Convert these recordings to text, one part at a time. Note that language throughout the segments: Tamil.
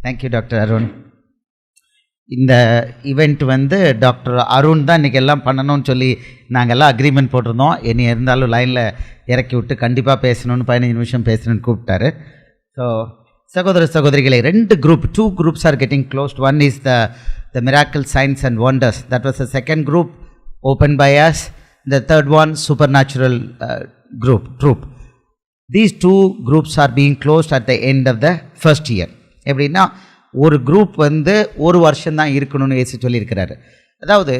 Thank you doctor Arun. இந்த ஈவெண்ட் வந்து டாக்டர் அருண் தான் இன்றைக்கி எல்லாம் பண்ணணும்னு சொல்லி நாங்கள் எல்லாம் அக்ரிமெண்ட் போட்டிருந்தோம். என்னை இருந்தாலும் லைனில் இறக்கி விட்டு கண்டிப்பாக பேசணும்னு 15 நிமிஷம் பேசணும்னு கூப்பிட்டாரு. ஸோ சகோதர சகோதரிகளை, 2 groups are getting closed. One is the miracle signs and wonders. That was the second group opened by us. The third one, supernatural troop. These 2 groups are being closed at the end of the first year. எப்படின்னா ஒரு குரூப் வந்து ஒரு வருஷம்தான் இருக்கணும்னு ஏசி சொல்லியிருக்கிறாரு. அதாவது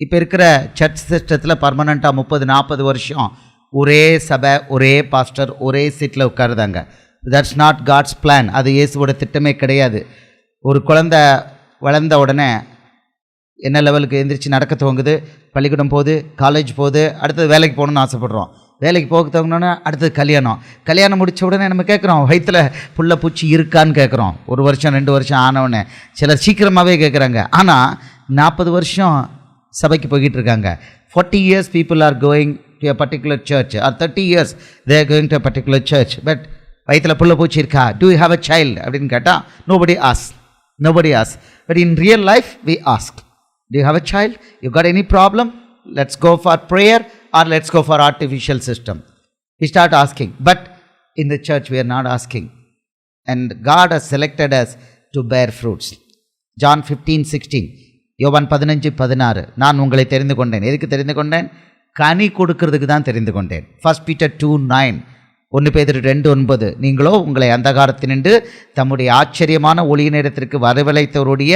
இப்போ இருக்கிற சர்ச் சிஸ்டத்தில் பர்மனண்ட்டாக 30-40 வருஷம் ஒரே சபை, ஒரே பாஸ்டர், ஒரே சீட்டில் உட்காருதாங்க. That's not God's plan. அது இயேசுவோட திட்டமே கிடையாது. ஒரு குழந்தை வளர்ந்த உடனே என்ன லெவலுக்கு எந்திரிச்சு நடக்க துவங்குது, பள்ளிக்கூடம் போகுது, காலேஜ் போகுது, அடுத்தது வேலைக்கு போகணுன்னு ஆசைப்பட்றோம். வேலைக்கு போக துவங்கினோன்னா அடுத்தது கல்யாணம் முடித்த உடனே நம்ம கேட்குறோம், வயிற்றில் புள்ள பூச்சி இருக்கான்னு கேட்குறோம். 1 வருஷம் 2 வருஷம் ஆனவுடனே சிலர் சீக்கிரமாகவே கேட்குறாங்க. ஆனால் 40 வருஷம் சபைக்கு போய்கிட்டு இருக்காங்க. 40 years people are going to a particular church, or 30 years they are going to a particular church. But வயிற்றில் புள்ள பூச்சி இருக்கா, do you have a child அப்படின்னு கேட்டால் nobody asks. But in real life we ask, do you have a child? You got any problem? Let's go for prayer, or let's go for artificial system. We start asking. But in the church we are not asking. And God has selected us to bear fruits. John 15:16, யோவான் 15:16, நான் உங்களை தெரிந்து கொண்டேன். எதுக்கு தெரிந்து கொண்டேன்? கனி கொடுக்கிறதுக்கு தான் தெரிந்து கொண்டேன். 1 Peter 2:9, 1 பேதுரு 2:9, நீங்களோ உங்களை அந்தகாரத்தினின்று தம்முடைய ஆச்சரியமான ஒளி நேரத்திற்கு வரவழைத்தவருடைய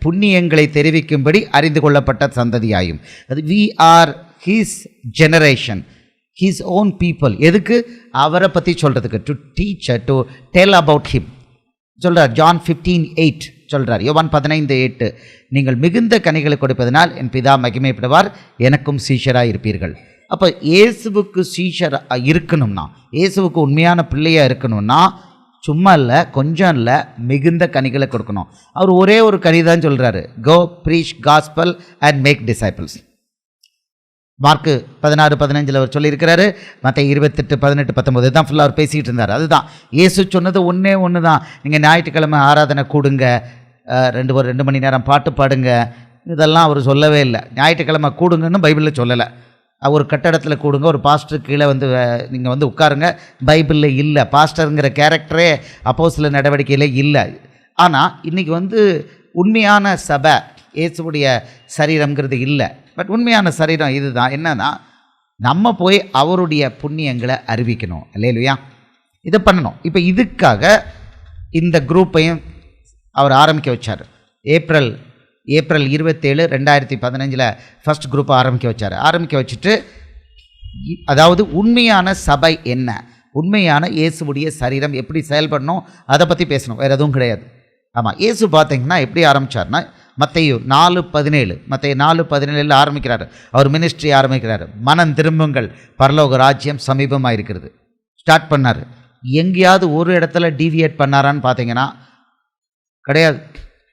புண்ணியங்களை தெரிவிக்கும்படி அறிந்து கொள்ளப்பட்ட சந்ததியாயும். அது we are his generation, his own people. எதுக்கு? அவரை பற்றி சொல்கிறதுக்கு, to teach, to tell about him சொல்கிறார். ஜான் 15:8 சொல்கிறார். யோவான் 15:8, நீங்கள் மிகுந்த கனிகளை கொடுப்பதனால் என் பிதா மகிமைப்படுவார், எனக்கும் சீஷராக இருப்பீர்கள். அப்போ இயேசுவுக்கு சீஷர் இருக்கணும்னா, இயேசுவுக்கு உண்மையான பிள்ளையாக இருக்கணும்னா சும்மா இல்லை, கொஞ்சம் இல்லை, மிகுந்த கனிகளை கொடுக்கணும். அவர் ஒரே ஒரு கனி தான் சொல்கிறாரு, go preach gospel and make disciples. Mark 16:15 அவர் சொல்லியிருக்கிறாரு. மத்தேயு 28:18-19 தான் ஃபுல்லாக அவர் பேசிக்கிட்டு இருந்தார். அதுதான் இயேசு சொன்னது ஒன்று தான். நீங்கள் ஞாயிற்றுக்கிழமை ஆராதனை கூடுங்க, 2 மணி நேரம் பாட்டு பாடுங்க, இதெல்லாம் அவர் சொல்லவே இல்லை. ஞாயிற்றுக்கிழமை கூடுங்கன்னு பைபிளில் சொல்லலை. ஒரு கட்டடத்தில் கூடுங்க, ஒரு பாஸ்டர் கீழே வந்து நீங்கள் வந்து உட்காருங்க, பைபிளில் இல்லை. பாஸ்டருங்கிற கேரக்டரே அப்போஸ்தல நடவடிக்கையில் இல்லை. ஆனால் இன்றைக்கி வந்து உண்மையான சபை இயேசுவுடைய சரீரம்ங்கிறது இல்லை. பட் உண்மையான சரீரம் இதுதான். என்னன்னா, நம்ம போய் அவருடைய புண்ணியங்களை அறிவிக்கணும். அல்லேலூயா, இதை பண்ணணும். இப்போ இதுக்காக இந்த குரூப்பையும் அவர் ஆரம்பிக்க வச்சார். ஏப்ரல் 27, 2015 ஃபஸ்ட் குரூப்பை ஆரம்பிக்க வச்சுட்டு, அதாவது உண்மையான சபை என்ன, உண்மையான இயேசுவுடைய சரீரம் எப்படி செயல்படணும் அதை பற்றி பேசணும், வேறு எதுவும் கிடையாது. ஆமாம், இயேசு பார்த்தீங்கன்னா எப்படி ஆரம்பித்தார்னா, மத்தேயு 4:17 ஆரம்பிக்கிறார். அவர் மினிஸ்ட்ரி ஆரம்பிக்கிறார். மனம் திரும்புங்கள், பரலோக ராஜ்யம் சமீபமாக இருக்கிறது ஸ்டார்ட் பண்ணார். எங்கேயாவது ஒரு இடத்துல டீவியேட் பண்ணாரான்னு பார்த்தீங்கன்னா கிடையாது.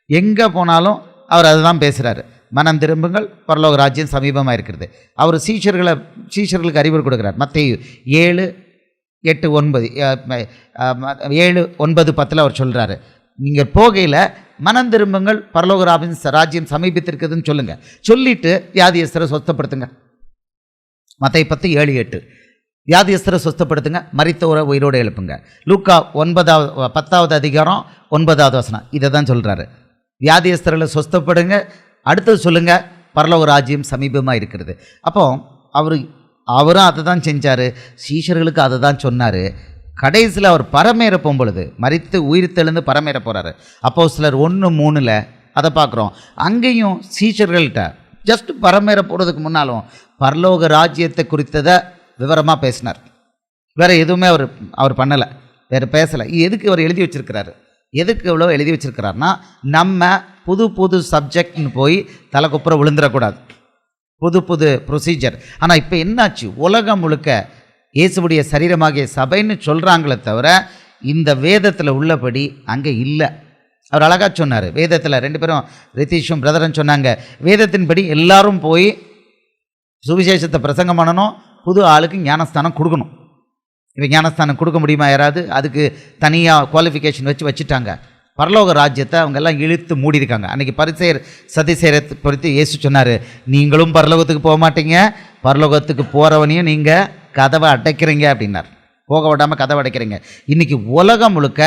எங்கே போனாலும் அவர் அதுதான் பேசுகிறாரு. மனம் திரும்புங்கள், பரலோக ராஜ்யம் சமீபமாக இருக்கிறது. அவர் சீஷர்களுக்கு அறிவுரை கொடுக்குறார். மத்தேயு 7:8-9 அவர் சொல்கிறாரு, நீங்கள் போகையில் மனம் திரும்புங்கள், பரலோக ராஜ்யம் சமீபத்திற்குதுன்னு சொல்லுங்கள். சொல்லிவிட்டு வியாதியஸ்தரை சொஸ்தப்படுத்துங்க. மத்தேயு 10:7-8, வியாதியஸ்தரை சொஸ்தப்படுத்துங்க, மரித்தோரை உயிரோடு எழுப்புங்க. லூக்கா 10வது அதிகாரம் 9வது வசனம் இதை தான் சொல்கிறாரு. வியாதியஸ்தர்களை சொஸ்தப்படுங்க, அடுத்தது சொல்லுங்கள், பரலோக ராஜ்யம் சமீபமாக இருக்கிறது. அப்போ அவரும் அதை தான் செஞ்சார், சீஷர்களுக்கு அதை தான் சொன்னார். கடைசியில் அவர் பரமேற போகும்பொழுது, மரித்து உயிர்த்தெழுந்து பரமேற போகிறாரு. அப்போஸ்தலர் 1:3 அதை பார்க்குறோம். அங்கேயும் சீஷர்கள்ட்ட ஜஸ்ட் பரமேற போகிறதுக்கு முன்னாலும் பரலோக ராஜ்யத்தை குறித்ததை விவரமாக பேசினார். வேறு எதுவுமே அவர் பண்ணலை, வேறு பேசலை. எதுக்கு அவர் எழுதி வச்சுருக்கிறாரு? எதுக்கு எவ்வளோ எழுதி வச்சுருக்கிறாருன்னா, நம்ம புது சப்ஜெக்ட்னு போய் தலைக்குப்புற விழுந்துடக்கூடாது, புது ப்ரொசீஜர். ஆனால் இப்போ என்னாச்சு, உலகம் முழுக்க இயேசுவுடைய சரீரமாகிய சபைன்னு சொல்கிறாங்களே தவிர இந்த வேதத்தில் உள்ளபடி அங்கே இல்லை. அவர் அழகாக சொன்னார். வேதத்தில் 2 பேரும், ரிதீஷும் பிரதரன் சொன்னாங்க, வேதத்தின்படி எல்லாரும் போய் சுவிசேஷத்தை பிரசங்கம் பண்ணணும், புது ஆளுக்கு ஞானஸ்தானம் கொடுக்கணும். இப்போ ஞானஸ்தானம் கொடுக்க முடியுமா யாராவது? அதுக்கு தனியாக குவாலிஃபிகேஷன் வச்சுட்டாங்க. பரலோக ராஜ்யத்தை அவங்க எல்லாம் இழுத்து மூடியிருக்காங்க. அன்றைக்கி பரிசேயர் சதிசேயரை பொறுத்து இயேசு சொன்னார், நீங்களும் பரலோகத்துக்கு போக மாட்டீங்க, பரலோகத்துக்கு போகிறவனையும் நீங்கள் கதவை அடைக்கிறீங்க அப்படின்னார். போக விடாமல் கதவை அடைக்கிறீங்க. இன்றைக்கி உலகம் முழுக்க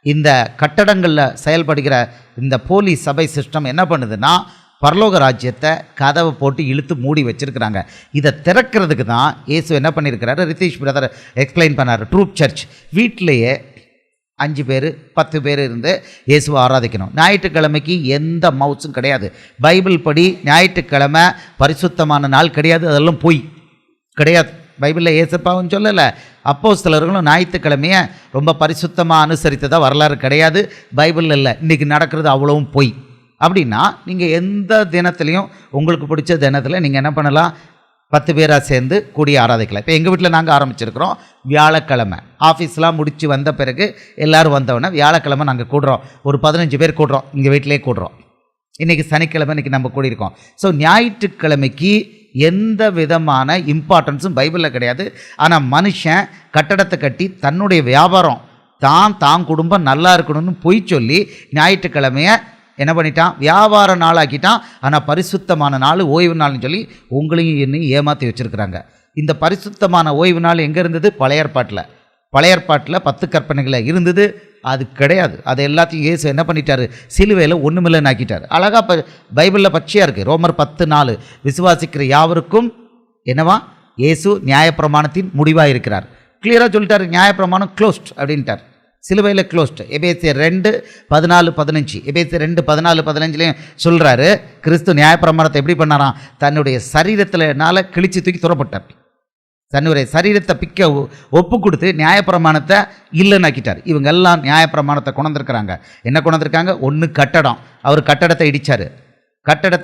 இந்த கட்டடங்களில் செயல்படுகிற இந்த போலி சபை சிஸ்டம் என்ன பண்ணுதுன்னா, பரலோக ராஜ்யத்தை கதவை போட்டு இழுத்து மூடி வச்சுருக்கிறாங்க. இதை திறக்கிறதுக்கு தான் இயேசு என்ன பண்ணியிருக்கிறாரு, ரிதீஷ் பிரதர் எக்ஸ்பிளைன் பண்ணார். ட்ரூப் சர்ச் வீட்டிலையே 5 பேர் 10 பேர் இருந்து இயேசுவை ஆராதிக்கணும். ஞாயிற்றுக்கிழமைக்கு எந்த மவுஸும் கிடையாது. பைபிள் படி ஞாயிற்றுக்கிழமை பரிசுத்தமான நாள் கிடையாது, அதெல்லாம் பொய் கிடையாது. பைபிளில் ஏசப்பாவும் சொல்லலை, அப்போஸ்தலர்களும் ஞாயிற்றுக்கிழமையை ரொம்ப பரிசுத்தமாக அனுசரித்ததாக வரலாறு கிடையாது, பைபிளில் இல்லை. இன்றைக்கி நடக்கிறது அவ்வளவும் பொய். அப்படின்னா நீங்கள் எந்த தினத்துலையும் உங்களுக்கு பிடிச்ச தினத்தில் நீங்கள் என்ன பண்ணலாம், 10 பேராக சேர்ந்து கூடி ஆராதிக்கலாம். இப்போ எங்கள் வீட்டில் நாங்கள் ஆரம்பிச்சிருக்கிறோம். வியாழக்கிழமை ஆஃபீஸ்லாம் முடித்து வந்த பிறகு எல்லோரும் வந்தோடனே வியாழக்கிழமை நாங்கள் கூடுறோம். ஒரு 15 பேர் கூடுறோம், இங்கே வீட்டிலே கூடுறோம். இன்றைக்கி சனிக்கிழமை இன்றைக்கி நம்ம கூடியிருக்கோம். ஸோ ஞாயிற்றுக்கிழமைக்கு எந்த விதமான இம்பார்ட்டன்ஸும் பைபிளில் கிடையாது. ஆனால் மனுஷன் கட்டடத்தை கட்டி தன்னுடைய வியாபாரம் தான் குடும்பம் நல்லா இருக்கணும்னு பொய் சொல்லி ஞாயிற்றுக்கிழமையை என்ன பண்ணிட்டான், வியாபார நாளாக்கிட்டான். ஆனால் பரிசுத்தமான நாள் ஓய்வு நாள்னு சொல்லி உங்களையும் என்னையும் ஏமாற்றி வச்சுருக்கிறாங்க. இந்த பரிசுத்தமான ஓய்வு நாள் எங்கே இருந்தது, பழைய ஏற்பாட்டில் 10 கற்பனைகளில் இருந்தது. அது கிடையாது. அது எல்லாத்தையும் இயேசு என்ன பண்ணிட்டாரு, சிலுவையில் ஒன்றுமில்லைன்னு ஆக்கிட்டார். அழகாக பைபிளில் பச்சையாக இருக்குது. ரோமர் 10:4 விசுவாசிக்கிற யாவருக்கும் என்னவா, இயேசு நியாயப்பிரமாணத்தின் முடிவாக இருக்கிறார். கிளியராக சொல்லிட்டார், நியாயப்பிரமாணம் க்ளோஸ்ட் அப்படின்ட்டார், சிலுவையில் க்ளோஸ்ட். எபேசியர் 2:14-15 எபேசியர் 2:14-15 சொல்கிறாரு, கிறிஸ்து நியாயப்பிரமாணத்தை எப்படி பண்ணாராம், தன்னுடைய சரீரத்தினால கிழிச்சு தூக்கி துறப்பட்டார். தன்னுடைய சரீரத்தை பிக்க ஒப்பு கொடுத்து நியாயப்பிரமாணத்தை இல்லைன்னாக்கிட்டார். இவங்க எல்லாம் நியாயப்பிரமாணத்தை கொண்டிருக்கிறாங்க. என்ன கொண்டிருக்காங்க, ஒன்று கட்டடம், அவர் கட்டடத்தை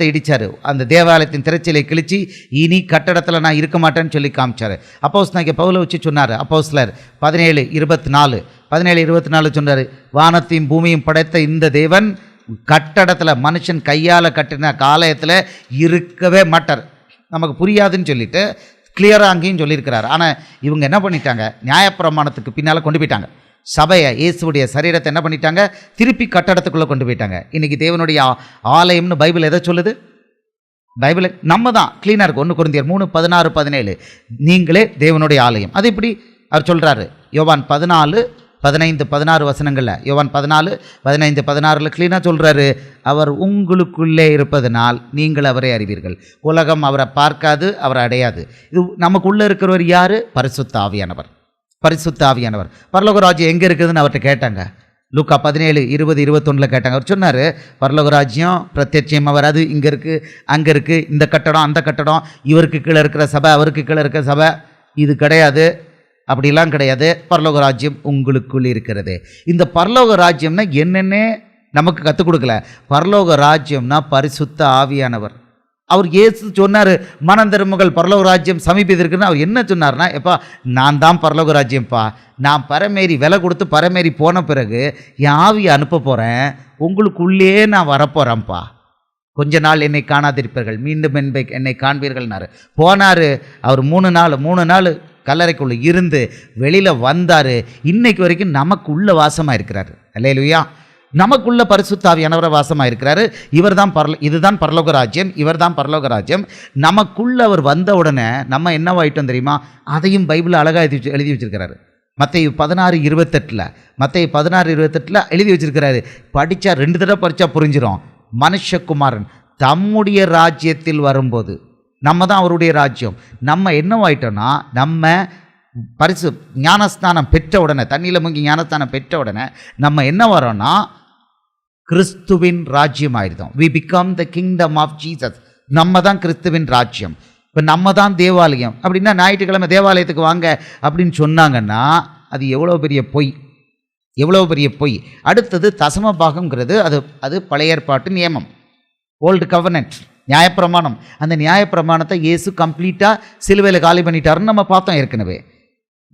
இடித்தார், அந்த தேவாலயத்தின் திரைச்சலை கிழிச்சு இனி கட்டடத்தில் நான் இருக்க மாட்டேன்னு சொல்லி காமிச்சார். அப்போஸ்தலனாகிய பவுலை வச்சு சொன்னார். அப்போஸ்தலர் 17:24 சொன்னார், வானத்தையும் பூமியும் படைத்த இந்த தேவன் கட்டடத்தில் மனுஷன் கையால் கட்டின ஆலயத்தில் இருக்கவே மாட்டார். நமக்கு புரியாதுன்னு சொல்லிட்டு கிளியராக அங்கேயும் சொல்லியிருக்கிறார். ஆனால் இவங்க என்ன பண்ணிட்டாங்க, நியாயப்பிரமாணத்துக்கு பின்னால் கொண்டு போயிட்டாங்க. சபையை, இயேசுடைய சரீரத்தை என்ன பண்ணிட்டாங்க, திருப்பி கட்டடத்துக்குள்ளே கொண்டு போயிட்டாங்க. இன்றைக்கி தேவனுடைய ஆலயம்னு பைபிள் எதை சொல்லுது, பைபிளை நம்ம தான் க்ளீனாக இருக்கும். 1 கொரிந்தியர் 3:16-17 நீங்களே தேவனுடைய ஆலயம். அது இப்படி அவர் சொல்கிறாரு. யோவான் 14:15-16 வசனங்களில், யோவான் 14:15-16 க்ளீனாக சொல்கிறாரு, அவர் உங்களுக்குள்ளே இருப்பதனால் நீங்கள் அவரை அறிவீர்கள். உலகம் அவரை பார்க்காது, அவரை அடையாது. இது நமக்குள்ளே இருக்கிறவர் யார், பரிசுத்த ஆவியானவர். பரலோக ராஜ்யம் எங்கே இருக்குதுன்னு அவர்கிட்ட கேட்டாங்க. லூக்கா 17:20-21 கேட்டாங்க. அவர் சொன்னார், பரலோக ராஜ்யம் பிரத்யட்சமாக வராது, இங்கே இருக்குது அங்கே இருக்குது, இந்த கட்டடம் அந்த கட்டடம், இவருக்கு கீழே இருக்கிற சபை அவருக்கு கீழே இருக்கிற சபை, இது கிடையாது, அப்படிலாம் கிடையாது. பரலோக ராஜ்யம் உங்களுக்குள் இருக்கிறது. இந்த பரலோக ராஜ்யம்னா என்னென்ன நமக்கு கற்றுக் கொடுக்கல. பரலோக ராஜ்யம்னா பரிசுத்த ஆவியானவர். அவர் இயேசு சொன்னார், மனம் திரும்புங்கள் பரலோக ராஜ்யம் சமீபத்திற்குன்னு. அவர் என்ன சொன்னார்னா, எப்பா நான் தான் பரலோக ராஜ்யம்ப்பா, நான் பரமேறி விலை கொடுத்து பரமேறி போன பிறகு என் ஆவியை அனுப்ப போகிறேன், உங்களுக்குள்ளே நான் வரப்போகிறேன்ப்பா, கொஞ்ச நாள் என்னை காணாதிருப்பீர்கள், மீண்டும் என்னை காண்பீர்கள்னாரு. போனார். அவர் 3 நாள் கல்லறைக்குள்ளே இருந்து வெளியில் வந்தார். இன்னைக்கு வரைக்கும் நமக்குள்ள வாசமாக இருக்கிறாரு. அல்லேலூயா. நமக்குள்ள பரிசுத்த ஆவியானவர் வாசமாக இருக்கிறாரு. இதுதான் பரலோக ராஜ்யம், இவர் தான் பரலோக ராஜ்யம். நமக்குள்ள அவர் வந்த உடனே நம்ம என்னவாயிட்டோம் தெரியுமா, அதையும் பைபிள் அழகாக எழுதி வச்சிருக்கிறாரு. மத்தேயு 16:28 எழுதி வச்சிருக்கிறாரு. படித்தா 2 தடவை படித்தா புரிஞ்சிடும். மனுஷகுமாரன் தம்முடைய ராஜ்யத்தில் வரும்போது, நம்ம தான் அவருடைய ராஜ்யம். நம்ம என்னவாயிட்டோம்னா, நம்ம ஞானஸ்தானம் பெற்ற உடனே, தண்ணியில் முங்கி ஞானஸ்தானம் பெற்ற உடனே நம்ம என்ன வரோம்னா, கிறிஸ்துவின் ராஜ்யம் ஆயிருந்தோம். We become the kingdom of Jesus. நம்ம தான் கிறிஸ்துவின் ராஜ்யம். இப்போ நம்ம தான் தேவாலயம். அப்படின்னா ஞாயிற்றுக்கிழமை தேவாலயத்துக்கு வாங்க அப்படின்னு சொன்னாங்கன்னா அது எவ்வளோ பெரிய பொய். அடுத்தது தசம பாகங்கிறது அது பழைய ஏற்பாட்டு நியமம், ஓல்டு கவர்னன்ட், நியாயப்பிரமாணம். அந்த நியாயப்பிரமாணத்தை இயேசு கம்ப்ளீட்டாக சிலுவையில் காலி பண்ணிட்டாருன்னு நம்ம பார்த்தோம் ஏற்கனவே.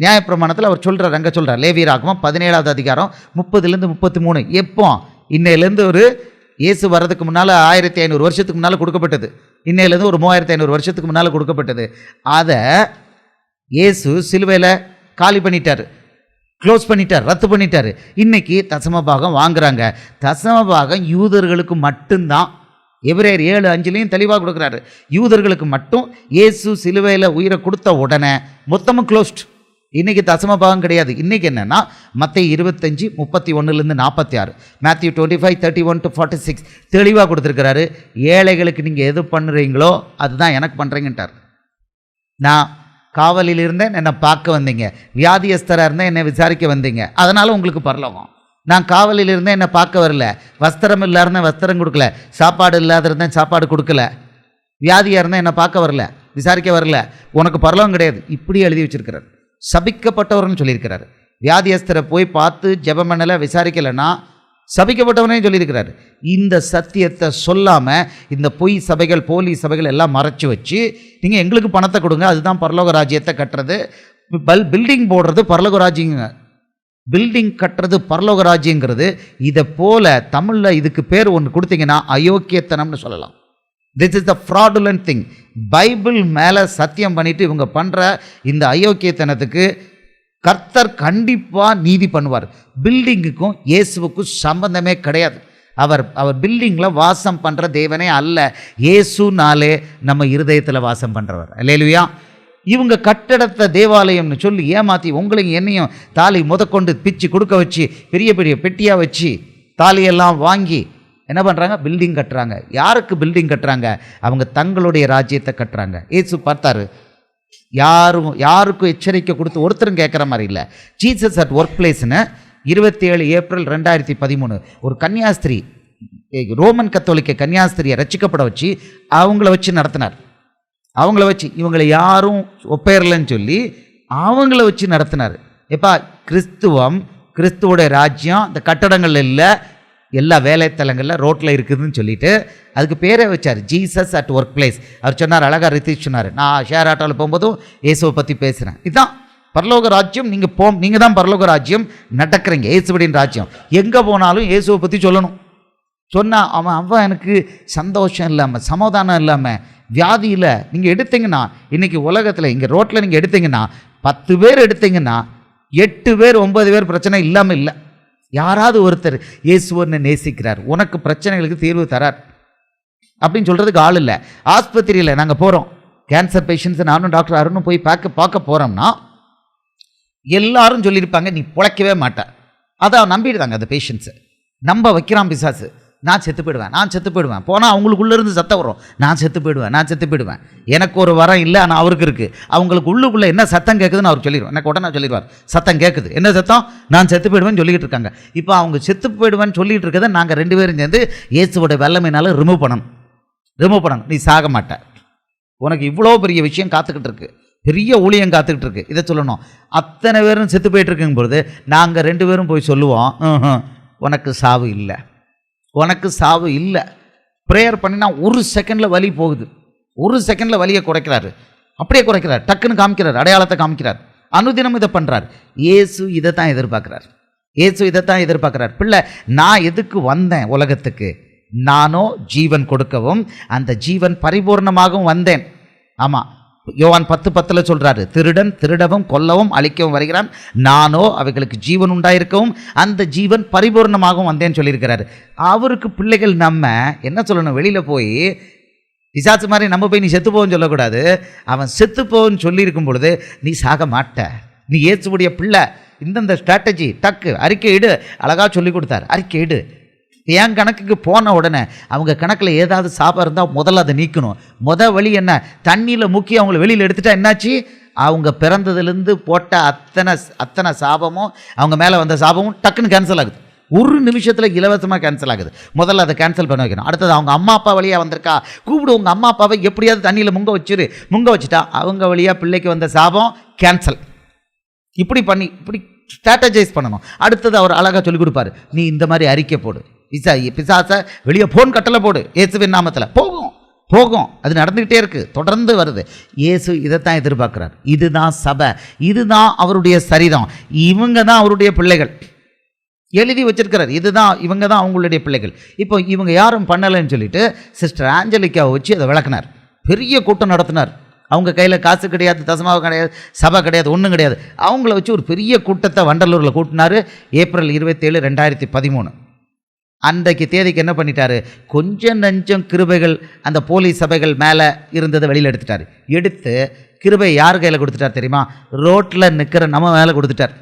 நியாயப்பிரமாணத்தில் அவர் சொல்கிறார், அங்கே சொல்கிறார், லேவியராகமம் 17வது அதிகாரம் 30-33. எப்போ, இன்னையிலேருந்து ஒரு இயேசு வர்றதுக்கு முன்னால் 1500 வருஷத்துக்கு முன்னால் கொடுக்கப்பட்டது. இன்னையிலேருந்து ஒரு 3500 வருஷத்துக்கு முன்னால் கொடுக்கப்பட்டது. அதை இயேசு சிலுவையில் காலி பண்ணிட்டார். க்ளோஸ் பண்ணிட்டார், ரத்து பண்ணிட்டார். இன்னைக்கு தசமபாகம் வாங்குறாங்க. தசமபாகம் யூதர்களுக்கு மட்டும்தான். எபிரேயர் 7:5 தெளிவாக கொடுக்குறாரு. யூதர்களுக்கு மட்டும். இயேசு சிலுவையில் உயிரை கொடுத்த உடனே மொத்தமும் க்ளோஸ்ட். இன்றைக்கி தசமபாகம் கிடையாது. இன்றைக்கி என்னென்னா மத்தேயு 25:31-46, மேத்யூ 25:31-46 தெளிவாக கொடுத்துருக்கிறாரு. ஏழைகளுக்கு நீங்கள் எது பண்ணுறீங்களோ அதுதான் எனக்கு பண்ணுறீங்கன்ட்டார். நான் காவலில் இருந்தேன், என்னை பார்க்க வந்தீங்க. வியாதியஸ்தராக இருந்தேன், என்னை விசாரிக்க வந்தீங்க, அதனால் உங்களுக்கு பரலோகம். நான் காவலில் இருந்தேன், என்னை பார்க்க வரல. வஸ்திரம் இல்லாத இருந்தேன், வஸ்திரம் கொடுக்கல. சாப்பாடு இல்லாத இருந்தேன், சாப்பாடு கொடுக்கல. வியாதியாக இருந்தேன், என்னை பார்க்க வரல, விசாரிக்க வரல, உனக்கு பரலோகம் கிடையாது. இப்படி எழுதி வச்சிருக்கிறார். சபிக்கப்பட்டவர்னு சொல்லியிருக்கிறார். வியாதியஸ்தரை போய் பார்த்து ஜெபம் பண்ணலை, விசாரிக்கலைன்னா சபிக்கப்பட்டவனே சொல்லியிருக்கிறார். இந்த சத்தியத்தை சொல்லாமல் இந்த பொய் சபைகள், போலி சபைகள் எல்லாம் மறைச்சி வச்சு நீங்கள் எங்களுக்கு பணத்தை கொடுங்க, அதுதான் பரலோக ராஜ்யத்தை கட்டுறது. பில்டிங் போடுறது பரலோக ராஜ்யங்க. பில்டிங் கட்டுறது பரலோக ராஜ்யங்கிறது. இதை போல தமிழில் இதுக்கு பேர் ஒன்று கொடுத்தீங்கன்னா அயோக்கியத்தனம்னு சொல்லலாம். This is the fraudulent thing. Bible மேலே சத்தியம் பண்ணிவிட்டு இவங்க பண்ணுற இந்த அயோக்கியத்தனத்துக்கு கர்த்தர் கண்டிப்பாக நீதி பண்ணுவார். பில்டிங்குக்கும் இயேசுவுக்கும் சம்பந்தமே கிடையாது. அவர் பில்டிங்கில் வாசம் பண்ணுற தேவனே அல்ல. இயேசுனாலே நம்ம இருதயத்தில் வாசம் பண்ணுறவர். அல்லேலூயா. இவங்க கட்டடத்தை தேவாலயம்னு சொல்லி ஏமாற்றி உங்களையும் என்னையும் தாலி முதற்கொண்டு பிச்சு கொடுக்க வச்சு பெரிய பெரிய பெட்டியாக வச்சு தாலியெல்லாம் வாங்கி என்ன பண்ணுறாங்க? பில்டிங் கட்டுறாங்க. யாருக்கு பில்டிங் கட்டுறாங்க? அவங்க தங்களுடைய ராஜ்யத்தை கட்டுறாங்க. இயேசு பார்த்தாரு, யாருக்கும் எச்சரிக்கை கொடுத்து ஒருத்தரும் கேட்குற மாதிரி இல்லை. ஜீசஸ் அட் ஒர்க் பிளேஸ்னு 27 ஏப்ரல் 2013 ஒரு கன்னியாஸ்திரி, ரோமன் கத்தோலிக்க கன்னியாஸ்திரியை ரட்சிக்கப்பட வச்சு அவங்கள வச்சு நடத்தினார். அவங்கள வச்சு இவங்களை யாரும் ஒப்பேரலன்னு சொல்லி அவங்கள வச்சு நடத்தினார். எப்பா, கிறிஸ்துவோட ராஜ்யம் இந்த கட்டடங்கள் இல்லை, எல்லா வேலைத்தலங்களில் ரோட்டில் இருக்குதுன்னு சொல்லிட்டு அதுக்கு பேரே வச்சார், ஜீசஸ் அட் ஒர்க் பிளேஸ். அவர் சொன்னார், அழகாக ரித்தீஷ் சொன்னார், நான் ஷேர் ஆட்டோவில் போகும்போதும் இயேசுவை பற்றி பேசுகிறேன். இதுதான் பரலோக ராஜ்யம். நீங்கள் தான் பரலோக ராஜ்யம் நடக்கிறீங்க, இயேசுவின் ராஜ்யம். எங்கே போனாலும் இயேசுவை பற்றி சொல்லணும். சொன்னால் அவன் எனக்கு சந்தோஷம் இல்லாமல், சமாதானம் இல்லாமல், வியாதியில் நீங்கள் எடுத்தீங்கன்னா, இன்றைக்கி உலகத்தில் இங்கே ரோட்டில் நீங்கள் எடுத்தீங்கன்னா 10 பேர் எடுத்தீங்கன்னா 8 பேர் 9 பேர் பிரச்சனை இல்லாமல் இல்லை. யாராவது ஒருத்தர் இயேசுவனை நேசிக்கிறார், உனக்கு பிரச்சனைகளுக்கு தீர்வு தரார் அப்படின்னு சொல்கிறதுக்கு ஆள் இல்லை. ஆஸ்பத்திரியில் நாங்கள் போகிறோம், கேன்சர் பேஷண்ட்ஸை நானும் டாக்டர் அருணும் போய் பார்க்க போகிறோம்னா எல்லாரும் சொல்லியிருப்பாங்க, நீ பிழைக்கவே மாட்டேன். அதை நம்பிடுறாங்க அந்த பேஷண்ட்ஸை. நம்ப வைக்கிறான் பிசாசு. நான் செத்து போயிடுவேன். போனால் அவங்களுக்குள்ளேருந்து சத்தம் வரும், நான் செத்து போயிடுவேன். எனக்கு ஒரு வரம் இல்லை, ஆனால் அவருக்கு இருக்குது. அவங்களுக்கு உள்ளுக்குள்ளே என்ன சத்தம் கேட்குதுன்னு அவர் சொல்லிடுவார். எனக்கு உடனே சொல்லிடுவார், சத்தம் கேட்குது. என்ன சத்தம்? நான் செத்து போயிடுவேன்னு சொல்லிக்கிட்டு இருக்காங்க. இப்போ அவங்க செத்து போயிடுவேன்னு சொல்லிகிட்டு இருக்கிறத நாங்கள் 2 பேரும் சேர்ந்து இயேசுவோட வல்லமையினால ரிமூவ் பண்ணணும். நீ சாக மாட்ட, உனக்கு இவ்வளோ பெரிய விஷயம் காத்துக்கிட்டு இருக்கு, பெரிய ஊழியம் காத்துக்கிட்டு இருக்கு. இதை சொல்லணும். அத்தனை பேரும் செத்து போயிட்டு இருக்குங்கும் பொழுது நாங்கள் 2 பேரும் போய் சொல்லுவோம், உனக்கு சாவு இல்லை. ப்ரேயர் பண்ணினா 1 செகண்டில் வலி போகுது. 1 செகண்டில் வலியை குறைக்கிறாரு. அப்படியே குறைக்கிறார், டக்குன்னு காமிக்கிறார், அடையாளத்தை காமிக்கிறார். அனுதினம் இதை பண்ணுறார். இயேசு இதை தான் எதிர்பார்க்குறார். பிள்ளை, நான் எதுக்கு வந்தேன் உலகத்துக்கு? நானோ ஜீவன் கொடுக்கவும் அந்த ஜீவன் பரிபூர்ணமாகவும் வந்தேன். ஆமாம், யோவான் 10:10 சொல்கிறாரு, திருடன் திருடவும் கொல்லவும் அழிக்கவும் வருகிறான், நானோ அவைகளுக்கு ஜீவன் உண்டாயிருக்கவும் அந்த ஜீவன் பரிபூர்ணமாகவும் வந்தேன்னு சொல்லியிருக்கிறாரு. அவருக்கு பிள்ளைகள் நம்ம என்ன சொல்லணும்? வெளியில் போய் பிசாசு மாதிரி நம்ம போய் நீ செத்துப்போன்னு சொல்லக்கூடாது. அவன் செத்துப்போன்னு சொல்லியிருக்கும் பொழுது நீ சாக மாட்ட, நீ இயேசுவுடைய பிள்ளை, இந்தந்த ஸ்ட்ராட்டஜி டக்கு அறிக்கை இடு. அழகாக சொல்லி கொடுத்தார், அறிக்கை இடு. என் கணக்குக்கு போன உடனே அவங்க கணக்கில் ஏதாவது சாபம் இருந்தால் முதல்ல அதை நீக்கணும். வழி என்ன? தண்ணியில் முக்கி அவங்கள வெளியில் எடுத்துட்டா என்னாச்சு? அவங்க பிறந்ததுலேருந்து போட்ட அத்தனை சாபமும், அவங்க மேலே வந்த சாபமும் டக்குன்னு கேன்சல் ஆகுது. 1 நிமிஷத்தில் இலவசமாக கேன்சல் ஆகுது. முதல்ல அதை கேன்சல் பண்ண வைக்கணும். அடுத்தது அவங்க அம்மா அப்பா வழியாக வந்திருக்கா, கூப்பிடு உங்கள் அம்மா அப்பாவை எப்படியாவது தண்ணியில் முங்க வச்சுட்டா அவங்க வழியாக பிள்ளைக்கு வந்த சாபம் கேன்சல். இப்படி ஸ்ட்ராட்டஜைஸ் பண்ணணும். அடுத்தது அவர் அழகாக சொல்லிக் கொடுப்பார், நீ இந்த மாதிரி அறிக்கை போடு, பிசாசை வெளியே போன் கட்டளை போடு, இயேசுவின் நாமத்தில் போகும். அது நடந்துக்கிட்டே இருக்குது, தொடர்ந்து வருது. இயேசு இதைத்தான் எதிர்பார்க்குறார். இதுதான் சபை, இதுதான் அவருடைய சரீரம், இவங்க தான் அவருடைய பிள்ளைகள். எழுதி வச்சிருக்கிறார், இவங்க தான் அவங்களுடைய பிள்ளைகள். இப்போ இவங்க யாரும் பண்ணலைன்னு சொல்லிட்டு சிஸ்டர் ஆஞ்சலிக்காவை வச்சு அதை விளக்குனார். பெரிய கூட்டம் நடத்தினார். அவங்க கையில் காசு கிடையாது, தசமாவு கிடையாது, சபை கிடையாது, ஒன்றும் கிடையாது. அவங்கள வச்சு ஒரு பெரிய கூட்டத்தை வண்டலூரில் கூட்டினார். ஏப்ரல் 27, 2013. அன்றைக்கு தேதிக்கு என்ன பண்ணிட்டாரு, கொஞ்சம் நஞ்சம் கிருபைகள் அந்த போலீஸ் சபைகள் மேலே இருந்ததை வெளியில் எடுத்துட்டார். எடுத்து கிருபை யார் கையில் கொடுத்துட்டார் தெரியுமா? ரோட்டில் நிற்கிற நம்ம மேலே கொடுத்துட்டார்.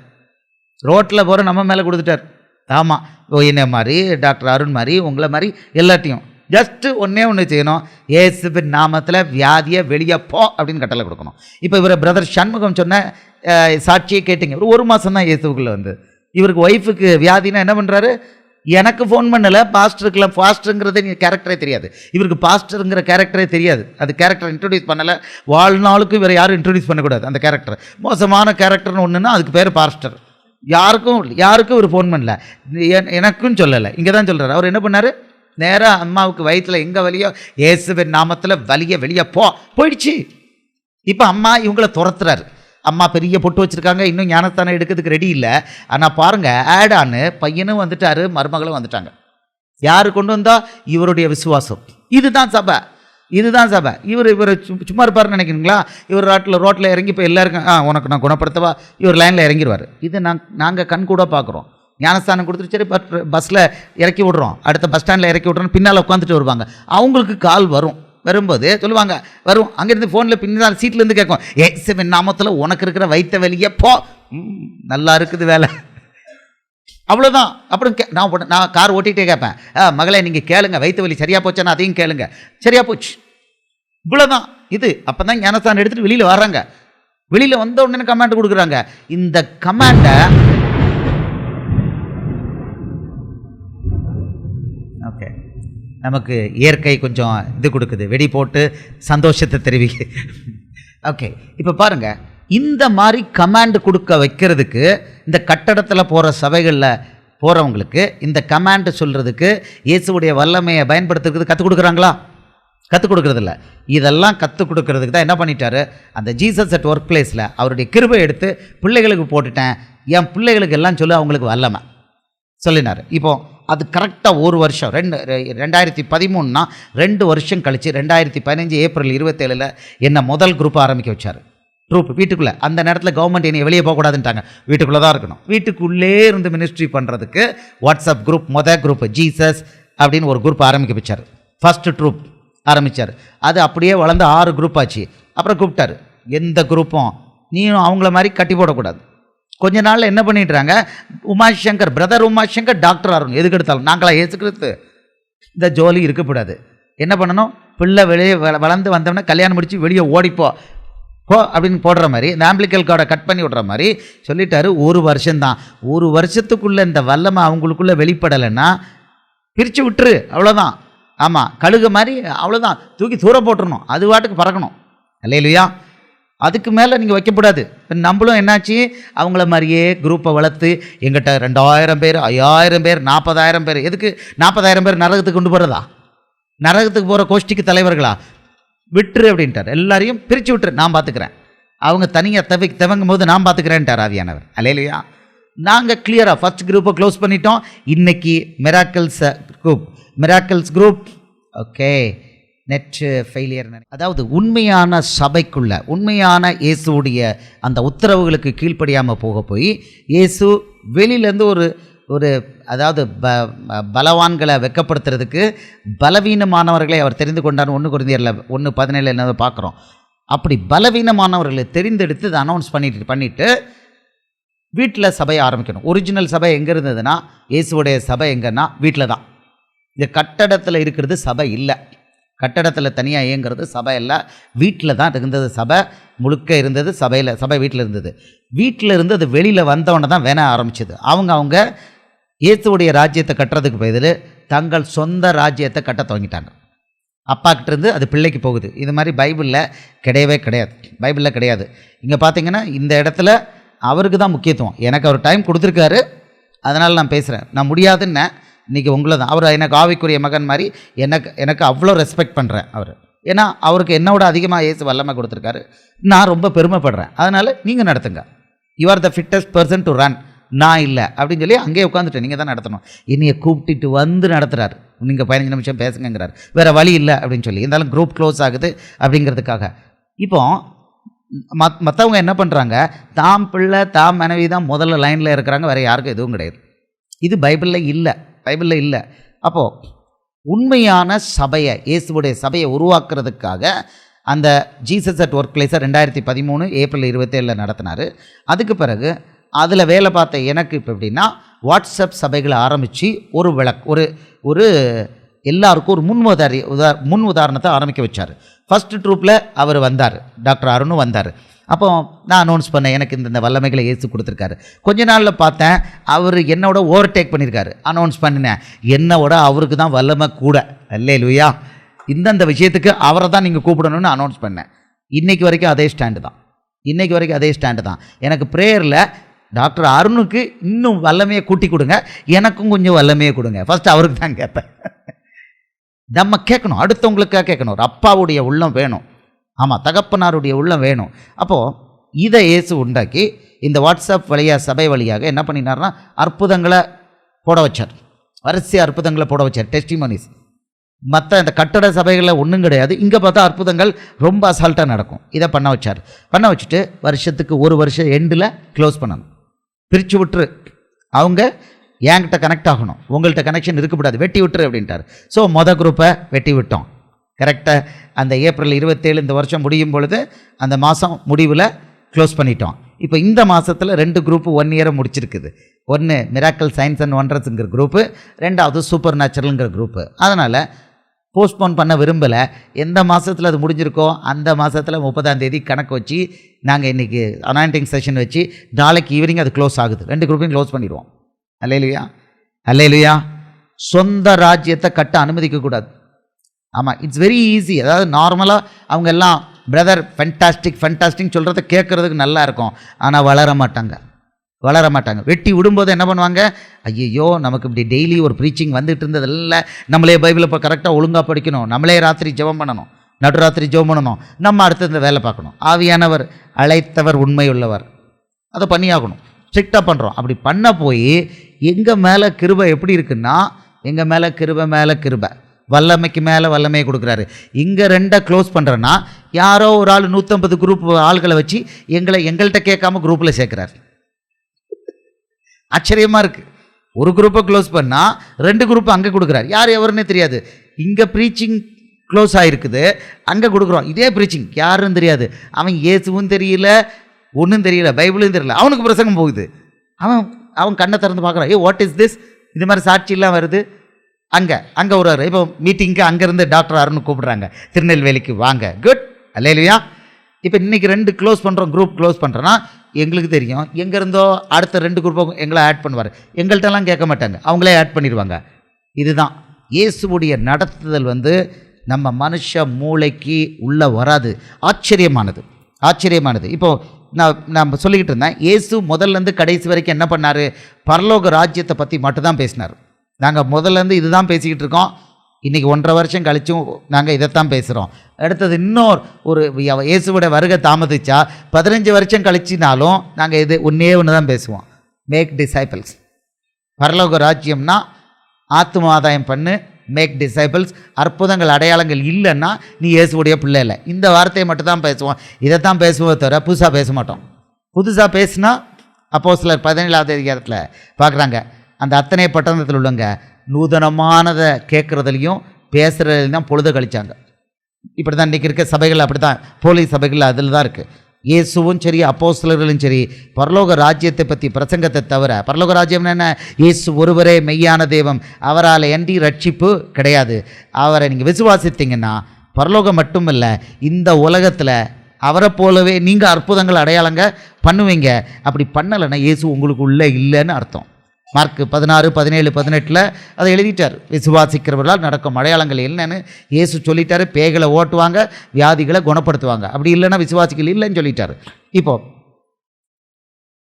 ரோட்டில் போகிற நம்ம மேலே கொடுத்துட்டார். ஆமாம், என்ன மாதிரி டாக்டர் அருண் மாதிரி உங்களை மாதிரி எல்லாத்தையும் ஜஸ்ட்டு ஒன்று செய்யணும், இயேசுவின் நாமத்தில் வியாதியை வெளியே போ அப்படின்னு கட்டளை கொடுக்கணும். இப்போ இவர் பிரதர் சண்முகம் சொன்ன சாட்சியை கேட்டிங்க. ஒரு மாதம் தான் இயேசுக்குள்ளே வந்து இவருக்கு ஒய்ஃபுக்கு வியாதினா என்ன பண்ணுறாரு, எனக்கு ஃபோன் பண்ணலை, பாஸ்டருக்குலாம் பாஸ்டருங்கிறது கேரக்டரே தெரியாது, இவருக்கு பாஸ்டருங்கிற கேரக்டரே தெரியாது. அது கேரக்டர் இன்ட்ரடியூஸ் பண்ணலை. வாழ்நாளுக்கு இவரை யாரும் இன்ட்ரடியூஸ் பண்ணக்கூடாது. அந்த கேரக்டர் மோசமான கேரக்டர்னு ஒன்றுன்னா அதுக்கு பேர் பாஸ்டர். யாருக்கும் ஒரு ஃபோன் பண்ணல, எனக்கும் சொல்லலை. இங்கே தான் சொல்கிறார். அவர் என்ன பண்ணார், நேராக அம்மாவுக்கு வயிற்றில் எங்கே வலியோ இயேசுவின் நாமத்தில் வலிய வெளியே போயிடுச்சு. இப்போ அம்மா இவங்கள துரத்துறாரு. அம்மா பெரிய பொட்டு வச்சுருக்காங்க, இன்னும் ஞானஸ்தானம் எடுக்கிறதுக்கு ரெடி இல்லை. ஆனால் பாருங்கள், ஆடான்னு பையனும் வந்துட்டார், மருமகளும் வந்துட்டாங்க. யார் கொண்டு வந்தா? இவருடைய விசுவாசம். இதுதான் சபை. இவர் சும்மா இருப்பார்னு நினைக்கிறீங்களா? இவர் ரோட்டில் இறங்கி இப்போ எல்லாருக்கும் உனக்கு நான் குணப்படுத்தவா, இவர் லைனில் இறங்கிடுவார். இது நாங்கள் கண் கூட பார்க்குறோம். ஞானஸ்தானம் கொடுத்துட்டு சரி பஸ்ஸில் இறக்கி விட்றோம், அடுத்த பஸ் ஸ்டாண்டில் இறக்கி விட்றோம், பின்னால் உட்காந்துட்டு வருவாங்க. அவங்களுக்கு கால் வரும்போது சொல்லுவாங்க, வரும் அங்கேருந்து ஃபோனில் பின்னால் சீட்லேருந்து கேட்கும், இயேசுவின் நாமத்தில் உனக்கு இருக்கிற வைத்த வெளியே போ, நல்லா இருக்குது வேலை, அவ்வளோதான். அப்புறம் நான் கார் ஓட்டிகிட்டே கேட்பேன், மகளே நீங்கள் கேளுங்க, வைத்த வலி சரியாக போச்சானா அதையும் கேளுங்க, சரியாக போச்சு, இவ்வளோதான். இது அப்போ தான் ஞானஸ்தானம் எடுத்துகிட்டு வெளியில் வர்றாங்க. வெளியில் வந்த உடனே கமாண்ட் கொடுக்குறாங்க. இந்த கமாண்டை ஓகே நமக்கு இயற்கை கொஞ்சம் இது கொடுக்குது, வெடி போட்டு சந்தோஷத்தை தெரிவிக்க. ஓகே, இப்போ பாருங்கள், இந்த மாதிரி கமாண்டு கொடுக்க வைக்கிறதுக்கு இந்த கட்டடத்தில் போகிற சபைகளில் போகிறவங்களுக்கு இந்த கமாண்டு சொல்கிறதுக்கு இயேசுடைய வல்லமையை பயன்படுத்துறதுக்கு கற்றுக் கொடுக்குறாங்களா? கற்றுக் கொடுக்குறதில்ல. இதெல்லாம் கற்றுக் கொடுக்கறதுக்கு தான் என்ன பண்ணிட்டாரு, அந்த ஜீசஸ் அட் ஒர்க் பிளேஸில் அவருடைய கிருபை எடுத்து பிள்ளைகளுக்கு போட்டுட்டேன், என் பிள்ளைகளுக்கு எல்லாம் சொல்லி அவங்களுக்கு வல்லமை சொல்லினார். இப்போது அது கரெக்டாக ஒரு வருஷம் 2013னா 2 வருஷம் கழித்து 2015 ஏப்ரல் 27 என்னை முதல் குரூப் ஆரம்பிக்க வச்சார். குரூப் வீட்டுக்குள்ளே. அந்த நேரத்தில் கவர்மெண்ட் என்னை வெளியே போகக்கூடாதுன்ட்டாங்க, வீட்டுக்குள்ளே தான் இருக்கணும். வீட்டுக்குள்ளே இருந்து மினிஸ்ட்ரி பண்ணுறதுக்கு வாட்ஸ்அப் குரூப், குரூப் ஜீசஸ் அப்படின்னு ஒரு குரூப் ஆரம்பிக்க வச்சார். ஃபஸ்ட்டு ட்ரூப் ஆரம்பித்தார். அது அப்படியே வளர்ந்து 6 குரூப் ஆச்சு. அப்புறம் கூப்பிட்டாரு, எந்த குரூப்பும் நீயும் அவங்கள மாதிரி கட்டி போடக்கூடாது. கொஞ்ச நாளில் என்ன பண்ணிட்டுறாங்க, உமாசங்கர், பிரதர் உமாசங்கர், டாக்டர் அருண், எதுக்கு எடுத்தாலும் நாங்களா ஏற்றுக்கிறது, இந்த ஜோலி இருக்கக்கூடாது. என்ன பண்ணணும், பிள்ளை வெளியே வளர்ந்து வந்தோம்னா கல்யாணம் முடித்து வெளியே ஓடிப்போ அப்படின்னு போடுற மாதிரி, இந்த ஆம்பிளிக்கல் கார்டை கட் பண்ணி விடுற மாதிரி சொல்லிட்டாரு. 1 வருஷம்தான். 1 வருஷத்துக்குள்ளே இந்த வல்லமை அவங்களுக்குள்ளே வெளிப்படலைன்னா பிரித்து விட்டுரு, அவ்வளோதான். ஆமாம், கழுகு மாதிரி அவ்வளோதான், தூக்கி தூர போட்டுருணும், அது வாட்டுக்கு பறக்கணும். அல்லேலூயா. அதுக்கு மேலே நீங்கள் வைக்கக்கூடாது. நம்மளும் என்னாச்சு, அவங்கள மாதிரியே குரூப்பை வளர்த்து எங்கிட்ட 2000 பேர், 5000 பேர், 40,000 பேர். எதுக்கு 40,000 பேர் நரகத்துக்கு கொண்டு போகிறதா? நரகத்துக்கு போகிற கோஷ்டிக்கு தலைவர்களா? விட்டுரு அப்படின்ட்டார். எல்லாரையும் பிரித்து விட்டுரு, நான் பார்த்துக்கிறேன். அவங்க தனியாக தவங்கும் போது நான் பார்த்துக்கிறேன்ட்டார் ஆவியானவர். அல்லேலூயா. நாங்கள் கிளியராக ஃபஸ்ட் குரூப்பை க்ளோஸ் பண்ணிட்டோம். இன்றைக்கி miracles group okay net failure. அதாவது உண்மையான சபைக்குள்ள, உண்மையான இயேசுடைய அந்த உத்தரவுகளுக்கு கீழ்ப்படியாமல் போய் இயேசு வெளியிலேருந்து ஒரு அதாவது பலவான்களை வெக்கப்படுத்துறதுக்கு பலவீனமானவர்களை அவர் தெரிந்து கொண்டார். 1 கொரிந்தியரில் 1:17 என்ன பார்க்குறோம். அப்படி பலவீனமானவர்களை தெரிந்தெடுத்து இதை அனௌன்ஸ் பண்ணிவிட்டு வீட்டில் சபையை ஆரம்பிக்கணும். ஒரிஜினல் சபை எங்கே இருந்ததுன்னா, இயேசுடைய சபை எங்கன்னா வீட்டில் தான். இந்த கட்டடத்தில் இருக்கிறது சபை இல்லை. கட்டடத்தில் தனியாக இயங்கிறது சபை இல்லை, வீட்டில் தான் இருந்தது. சபை முழுக்க இருந்தது சபை வீட்டில் இருந்தது. வீட்டில் இருந்து அது வெளியில் வந்தவொடனே தான் வேண ஆரம்பிச்சது. அவங்க இயேசுடைய ராஜ்யத்தை கட்டுறதுக்கு பதில் தங்கள் சொந்த ராஜ்யத்தை கட்ட துவங்கிட்டாங்க. அப்பா கிட்டேருந்து அது பிள்ளைக்கு போகுது. இது மாதிரி பைபிளில் கிடையவே கிடையாது. பைபிளில் கிடையாது. இங்கே பார்த்தீங்கன்னா இந்த இடத்துல அவருக்கு தான் முக்கியத்துவம். எனக்கு அவர் டைம் கொடுத்துருக்காரு, அதனால் நான் பேசுகிறேன். நான் முடியாதுன்னு இன்றைக்கி உங்களை தான். அவர் எனக்கு ஆவிக்குரிய மகன் மாதிரி எனக்கு அவ்வளோ ரெஸ்பெக்ட் பண்ணுறேன் அவர். ஏன்னா அவருக்கு என்னோட அதிகமாக இயேசு வல்லமை கொடுத்துருக்காரு. நான் ரொம்ப பெருமைப்படுறேன். அதனால் நீங்கள் நடத்துங்க. You are the fittest person to run, நான் இல்லை அப்படின்னு சொல்லி அங்கேயே உட்காந்துட்டு நீங்கள் தான் நடத்தணும். என்னையை கூப்பிட்டுட்டு வந்து நடத்துகிறார். நீங்கள் 15 நிமிஷம் பேசுங்கிறார், வேறு வழி இல்லை அப்படின்னு சொல்லி. இருந்தாலும் குரூப் க்ளோஸ் ஆகுது அப்படிங்கிறதுக்காக இப்போ மற்றவங்க என்ன பண்ணுறாங்க, தாம் பிள்ளை தாம் மனைவி தான் முதல்ல லைனில் இருக்கிறாங்க, வேறு யாருக்கும் எதுவும் கிடையாது. இது பைபிளில் இல்லை. அப்போது உண்மையான சபையை, இயேசுவுடைய சபையை உருவாக்குறதுக்காக அந்த ஜீசஸ் அட் ஒர்க் பிளேஸை 2013 ஏப்ரல் 27 நடத்தினார். அதுக்கு பிறகு அதில் வேலை பார்த்த எனக்கு இப்போ எப்படின்னா, வாட்ஸ்அப் சபைகளை ஆரம்பித்து ஒரு எல்லாருக்கும் ஒரு முன் உதாரணத்தை ஆரம்பிக்க வச்சார். ஃபஸ்ட்டு ட்ரூப்பில் அவர் வந்தார், டாக்டர் அருணும் வந்தார். அப்போ நான் அனௌன்ஸ் பண்ணேன், எனக்கு இந்த வல்லமைகளை இயேசு கொடுத்துருக்காரு. கொஞ்ச நாளில் பார்த்தேன், அவர் என்னோட ஓவர்டேக் பண்ணியிருக்காரு. அனௌன்ஸ் பண்ணினேன், என்னோட அவருக்கு தான் வல்லமை கூட. அல்லேலூயா. இந்தந்த விஷயத்துக்கு அவரை தான் நீங்கள் கூப்பிடணும்னு அனௌன்ஸ் பண்ணேன். இன்றைக்கு வரைக்கும் அதே ஸ்டாண்டு தான். எனக்கு ப்ரேயரில் டாக்டர் அருணுக்கு இன்னும் வல்லமையை கூட்டி கொடுங்க, எனக்கும் கொஞ்சம் வல்லமையை கொடுங்க. ஃபஸ்ட்டு அவருக்கு தான் கேட்பேன். நம்ம கேட்கணும், அடுத்தவங்களுக்காக கேட்கணும். ஒரு அப்பாவுடைய உள்ளம் வேணும், ஆமாம், தகப்பனாருடைய உள்ளம் வேணும். அப்போது இதை இயேசு உண்டாக்கி இந்த வாட்ஸ்அப் வழியாக, சபை வழியாக என்ன பண்ணினார்னா, அற்புதங்களை போட வச்சார். வரிசை அற்புதங்களை போட வச்சார், டெஸ்டிமோனிஸ். மற்ற இந்த கட்டட சபைகளில் ஒன்றும் கிடையாது. இங்கே பார்த்தா அற்புதங்கள் ரொம்ப அசால்ட்டாக நடக்கும். இதை பண்ண வச்சுட்டு வருஷத்துக்கு ஒரு வருஷம் எண்டில் க்ளோஸ் பண்ணணும். பிரித்து விட்டுரு, அவங்க என்கிட்ட கனெக்ட் ஆகணும், உங்கள்கிட்ட கனெக்ஷன் இருக்கக்கூடாது, வெட்டி விட்டுரு அப்படின்ட்டார். ஸோ குரூப்பை வெட்டி விட்டோம். கரெக்டாக அந்த ஏப்ரல் 27 இந்த வருஷம் முடியும் பொழுது அந்த மாதம் முடிவில் க்ளோஸ் பண்ணிட்டோம். இப்போ இந்த மாதத்தில் 2 குரூப்பு 1 இயரை முடிச்சிருக்குது. ஒன்று மிராக்கல் சயின்ஸ் அண்ட் ஒண்டர்ஸுங்கிற குரூப்பு, 2வது சூப்பர் நேச்சுரலுங்கிற குரூப்பு. அதனால் போஸ்ட்போன் பண்ண விரும்பலை. எந்த மாதத்தில் அது முடிஞ்சிருக்கோ அந்த மாதத்தில் 30ஆம் தேதி கணக்கு வச்சு நாங்கள் இன்றைக்கி அனாயிண்டிங் செஷன் வச்சு நாளைக்கு ஈவினிங் அது க்ளோஸ் ஆகுது. 2 குரூப்பையும் க்ளோஸ் பண்ணிடுவோம். அல்லேலூயா. சொந்த ராஜ்யத்தை கட்ட அனுமதிக்கக்கூடாது. ஆமாம், இட்ஸ் வெரி ஈஸி. அதாவது நார்மலாக அவங்க எல்லாம் பிரதர் ஃபென்டாஸ்டிக் சொல்கிறத கேட்குறதுக்கு நல்லா இருக்கும், ஆனால் வளர மாட்டாங்க. வெட்டி விடும்போது என்ன பண்ணுவாங்க, ஐயோ நமக்கு இப்படி டெய்லி ஒரு ப்ரீச்சிங் வந்துட்டு இருந்ததில்ல, நம்மளே பைபிளை இப்போ கரெக்டாக ஒழுங்காக படிக்கணும், நம்மளே ராத்திரி ஜெபம் பண்ணணும், நடுராத்திரி ஜெபம் பண்ணணும், நம்ம அடுத்து இந்த வேலை பார்க்கணும். ஆவியானவர் அழைத்தவர் உண்மையுள்ளவர், அதை பண்ணியாகணும். ஸ்ட்ரிக்டாக பண்ணுறோம். அப்படி பண்ண போய் எங்கள் மேலே கிருபை எப்படி இருக்குன்னா, எங்கள் மேலே கிருபை வல்லமைக்கு மேலே வல்லமையை கொடுக்குறாரு. இங்கே 2 க்ளோஸ் பண்ணுறேன்னா, யாரோ ஒரு ஆள் 150 குரூப் ஆள்களை வச்சு எங்கள்கிட்ட கேட்காம குரூப்பில் சேர்க்குறாரு. ஆச்சரியமாக இருக்குது. ஒரு குரூப்பை க்ளோஸ் பண்ணால் 2 குரூப் அங்கே கொடுக்குறாரு. யார் எவருன்னே தெரியாது. இங்கே ப்ரீச்சிங் க்ளோஸ் ஆகிருக்குது, அங்கே கொடுக்குறோம் இதே ப்ரீச்சிங், யாருன்னு தெரியாது. அவன் இயேசுவும் தெரியல, ஒன்றும் தெரியல, பைபிளும் தெரியல, அவனுக்கு பிரசங்கம் போகுது. அவன் கண்ணை திறந்து பார்க்குறான், வாட் இஸ் திஸ், இது மாதிரி சாட்சியெல்லாம் வருது. அங்கே ஒரு இப்போ மீட்டிங்க்கு அங்கேருந்து டாக்டர் அருண் கூப்பிட்றாங்க, திருநெல்வேலிக்கு வாங்க. குட், அல்லேலூயா. இப்போ இன்றைக்கி 2 க்ளோஸ் பண்ணுறோம், குரூப் க்ளோஸ் பண்ணுறோன்னா எங்களுக்கு தெரியும், எங்கேருந்தோ அடுத்த 2 குரூப்பை எங்களை ஆட் பண்ணுவார். எங்கள்கிட்டலாம் கேட்க மாட்டாங்க, அவங்களே ஆட் பண்ணிடுவாங்க. இதுதான் இயேசுவுடைய நடத்துதல். நம்ம மனுஷ மூளைக்கு உள்ளே வராது. ஆச்சரியமானது. இப்போது நான் சொல்லிக்கிட்டு இருந்தேன், இயேசு முதல்லேருந்து கடைசி வரைக்கும் என்ன பண்ணார், பரலோக ராஜ்யத்தை பற்றி மட்டும்தான் பேசினார். நாங்கள் முதல்லேருந்து இதுதான் பேசிக்கிட்டு இருக்கோம். இன்றைக்கி 1.5 வருஷம் கழிச்சும் நாங்கள் இதைத்தான் பேசுகிறோம். அடுத்தது ஒரு இயேசுவோட வருகை தாமதிச்சா 15 வருஷம் கழிச்சினாலும் நாங்கள் இது ஒன்று தான் பேசுவோம், மேக் டிசைபிள்ஸ். பரலோக ராஜ்யம்னா ஆத்மாதாயம் பண்ணு, மேக் டிசைபிள்ஸ். அற்புதங்கள் அடையாளங்கள் இல்லைன்னா நீ இயேசுவுடைய பிள்ளை இல்லை. இந்த வார்த்தையை மட்டும் தான் பேசுவோம், இதைத்தான் பேசுவோம் தவிர புதுசாக பேச மாட்டோம். புதுசாக பேசுனா அப்போஸ்தலர் 17ஆவது அதிகாரத்தில் பார்க்குறாங்க, அந்த அத்தனை பட்டணத்தில் உள்ளவங்க நூதனமானதை கேட்குறதுலையும் பேசுகிறதுலையும் தான் பொழுது கழிச்சாங்க. இப்படி தான் இன்றைக்கி இருக்க சபைகள், அப்படி தான் போலி சபைகள் அதில் தான் இருக்குது. இயேசுவும் சரி, அப்போஸ்தலர்களும் சரி, பரலோக ராஜ்யத்தை பற்றி பிரசங்கத்தை தவிர, பரலோக ராஜ்யம்னு என்ன, இயேசு ஒருவரே மெய்யான தெய்வம், அவரால் அன்றி ரட்சிப்பு கிடையாது. அவரை நீங்கள் விசுவாசித்தீங்கன்னா பரலோகம் மட்டும் இல்லை, இந்த உலகத்தில் அவரை போலவே நீங்கள் அற்புதங்கள் அடையாளங்க பண்ணுவீங்க. அப்படி பண்ணலைன்னா இயேசு உங்களுக்கு உள்ளே இல்லைன்னு அர்த்தம். மார்க் 16, 17, 18 அதை எழுதிட்டார். விசுவாசிக்கிறவர்களால் நடக்கும் அடையாளங்கள் என்னன்னு இயேசு சொல்லிட்டாரு. பேய்களை ஓட்டுவாங்க, வியாதிகளை குணப்படுத்துவாங்க. அப்படி இல்லைன்னா விசுவாசிகள் இல்லைன்னு சொல்லிட்டாரு. இப்போது